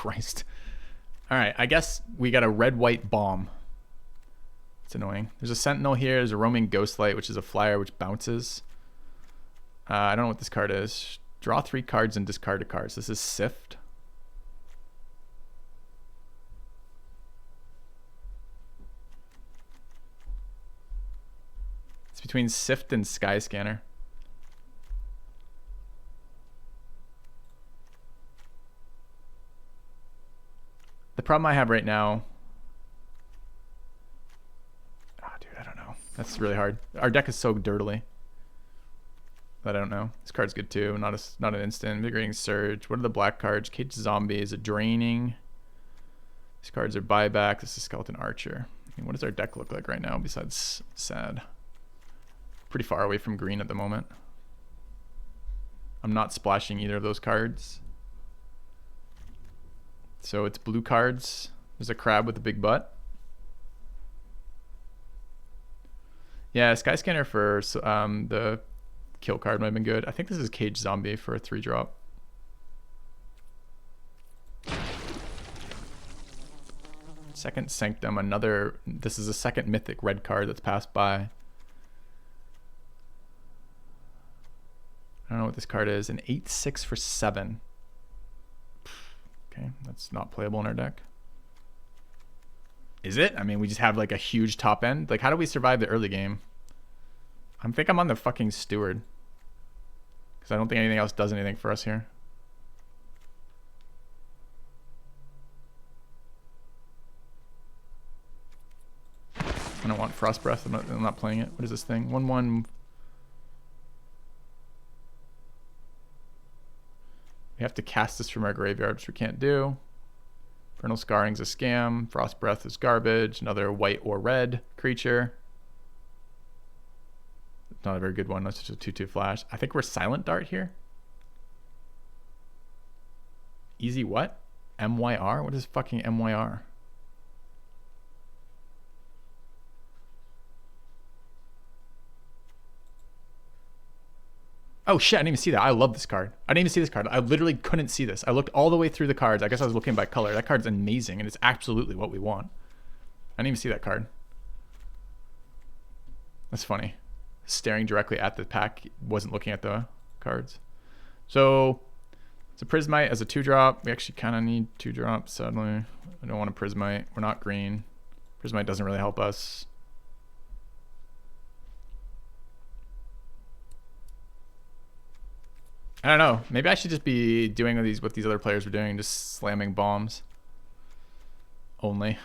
Christ. All right, I guess we got a red-white bomb. It's annoying. There's a sentinel here. There's a roaming ghostlight, which is a flyer which bounces. I don't know what this card is. Draw 3 cards and discard a card. So this is Sift. It's between Sift and Sky Scanner. The problem I have right now... Oh, dude, I don't know. That's really hard. Our deck is so dirtily that I don't know. This card's good too. Not an instant. Invigorating Surge. What are the black cards? Cage Zombie is a draining. These cards are buyback. This is Skeleton Archer. I mean, what does our deck look like right now besides sad? Pretty far away from green at the moment. I'm not splashing either of those cards. So it's blue cards. There's a crab with a big butt. Yeah, Sky Scanner for the kill card might have been good. I think this is Cage Zombie for a 3-drop. Second Sanctum, another... This is a second mythic red card that's passed by. I don't know what this card is. An 8/6 for 7. Okay, that's not playable in our deck. Is it? I mean, we just have like a huge top end. Like, how do we survive the early game? I think I'm on the fucking Steward. Because I don't think anything else does anything for us here. I don't want Frost Breath. I'm not playing it. What is this thing? 1/1. We have to cast this from our graveyard, which we can't do. Vernal Scarring's a scam. Frost Breath is garbage. Another white or red creature. Not a very good one. That's just a 2/2 flash. I think we're Silent Dart here. Easy what? MYR? What is fucking MYR? Oh shit, I didn't even see that. I love this card. I didn't even see this card. I literally couldn't see this. I looked all the way through the cards. I guess I was looking by color. That card's amazing, and it's absolutely what we want. I didn't even see that card. That's funny. Staring directly at the pack, wasn't looking at the cards. So, it's a Prismite as a 2-drop. We actually kind of need 2-drops, sadly. I don't want a Prismite. We're not green. Prismite doesn't really help us. I don't know. Maybe I should just be doing what these other players were doing, just slamming bombs only.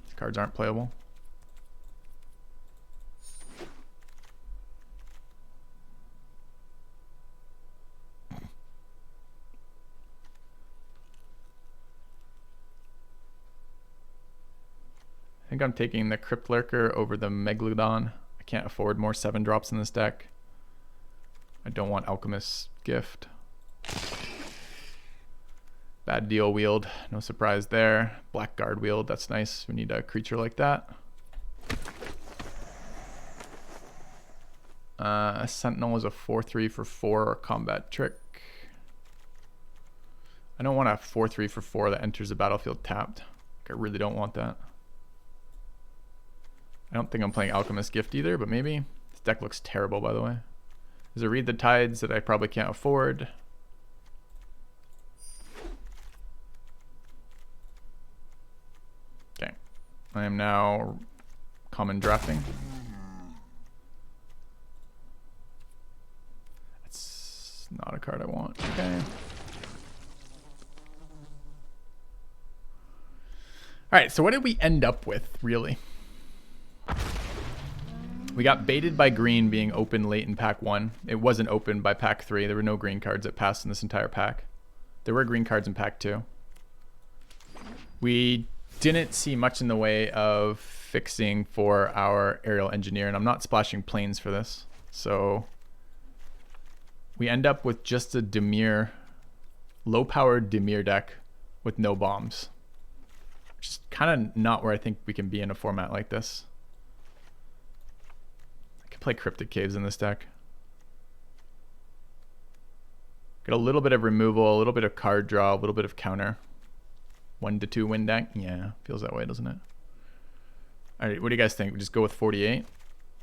These cards aren't playable. I think I'm taking the Crypt Lurker over the Megalodon. I can't afford more 7-drops in this deck. I don't want Alchemist's Gift. Bad Deal Wield, no surprise there. Blackguard Wield, that's nice. We need a creature like that. Sentinel is a 4/3 for 4 or Combat Trick. I don't want a 4/3 for 4 that enters the battlefield tapped. I really don't want that. I don't think I'm playing Alchemist Gift either, but maybe. This deck looks terrible, by the way. There's a Read the Tides that I probably can't afford. Okay. I am now common drafting. That's not a card I want. Okay. Alright, so what did we end up with, really? We got baited by green being open late in pack 1. It wasn't open by pack 3. There were no green cards that passed in this entire pack. There were green cards in pack 2. We didn't see much in the way of fixing for our aerial engineer, and I'm not splashing planes for this. So we end up with just a Dimir, low-powered Dimir deck with no bombs. Which is kind of not where I think we can be in a format like this. I could play Cryptic Caves in this deck. Got a little bit of removal, a little bit of card draw, a little bit of counter. 1 to 2 win deck. Yeah, feels that way, doesn't it? All right, what do you guys think? We just go with 48.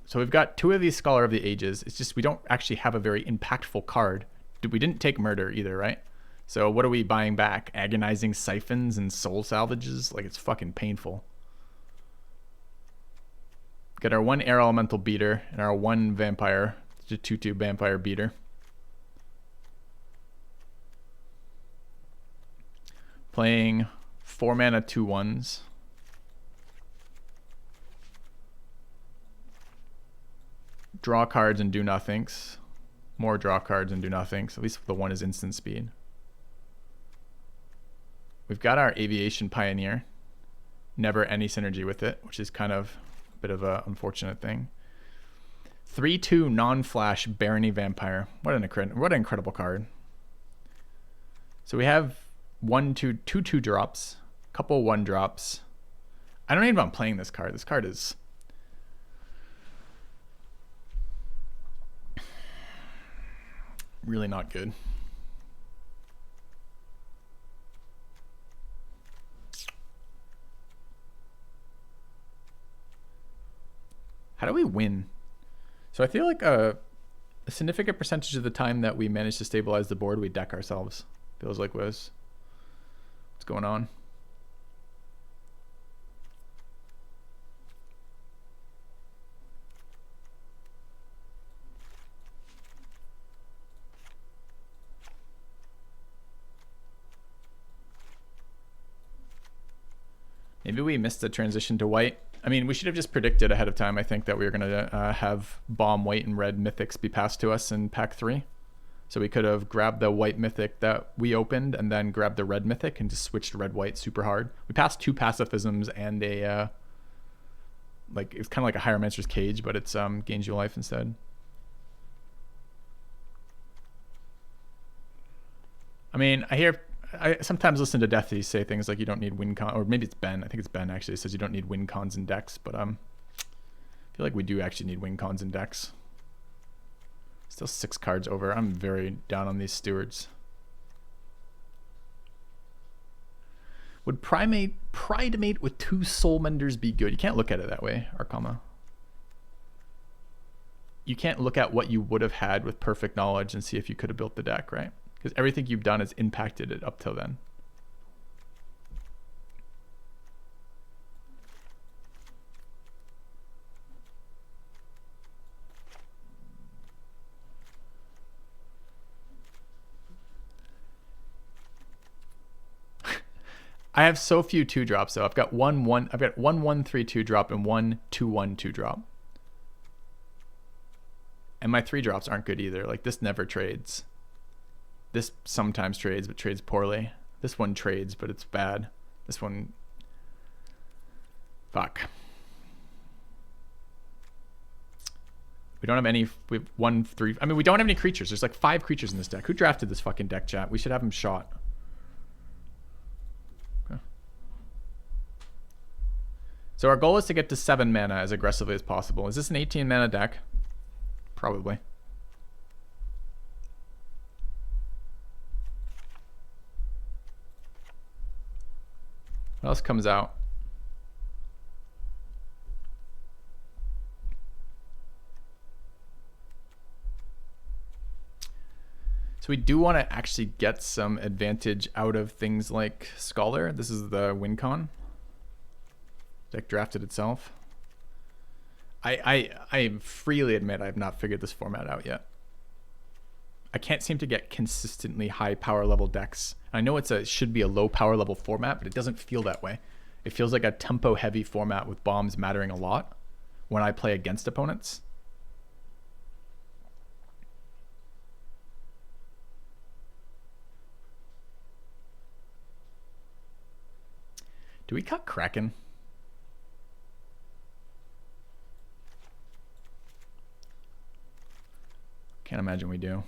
So we've got 2 of these Scholar of the Ages. It's just we don't actually have a very impactful card. We didn't take Murder either, right? So what are we buying back? Agonizing Siphons and Soul Salvages? Like, it's fucking painful. Got our 1 Air Elemental Beater and our 1 Vampire. It's a 2/2 Vampire Beater. Playing 4 mana 2/1s. Draw cards and do nothings. More draw cards and do nothings. At least the 1 is instant speed. We've got our Aviation Pioneer. Never any synergy with it, which is kind of a bit of an unfortunate thing. 3/2 non-flash Barony Vampire. What an incredible card. So we have 2/2 drops, couple 1 drops. I don't even know if I'm playing this card. This card is really not good. How do we win? So I feel like a significant percentage of the time that we manage to stabilize the board, we deck ourselves. Feels like what's going on. Maybe we missed the transition to white. I mean, we should have just predicted ahead of time, I think, that we were going to have bomb white and red mythics be passed to us in pack 3. So we could have grabbed the white mythic that we opened and then grabbed the red mythic and just switched red-white super hard. We passed 2 pacifisms and a, like, it's kind of like a Hieromancer's Cage, but it's gains you life instead. I mean, I sometimes listen to Deathy say things like you don't need win con, or maybe it's Ben. I think it's Ben actually says you don't need win cons in decks, but I feel like we do actually need win cons in decks. Still 6 cards over. I'm very down on these stewards. Would Pridemate with 2 Soulmenders be good? You can't look at it that way, Arcama. You can't look at what you would have had with perfect knowledge and see if you could have built the deck, right? Because everything you've done has impacted it up till then. I have so few 2 drops though. I've got one 1/3 2 drop and 1 2/1 2 drop. And my 3 drops aren't good either. Like, this never trades. This sometimes trades, but trades poorly. This one trades, but it's bad. This one, fuck. We don't have any, we have 1 3, I mean, we don't have any creatures. There's like 5 creatures in this deck. Who drafted this fucking deck, chat? We should have him shot. Okay. So our goal is to get to 7 mana as aggressively as possible. Is this an 18 mana deck? Probably. What else comes out? So we do want to actually get some advantage out of things like Scholar. This is the win con. Deck drafted itself. I freely admit I have not figured this format out yet. I can't seem to get consistently high power level decks. I know it should be a low power level format, but it doesn't feel that way. It feels like a tempo heavy format with bombs mattering a lot when I play against opponents. Do we cut Kraken? Can't imagine we do.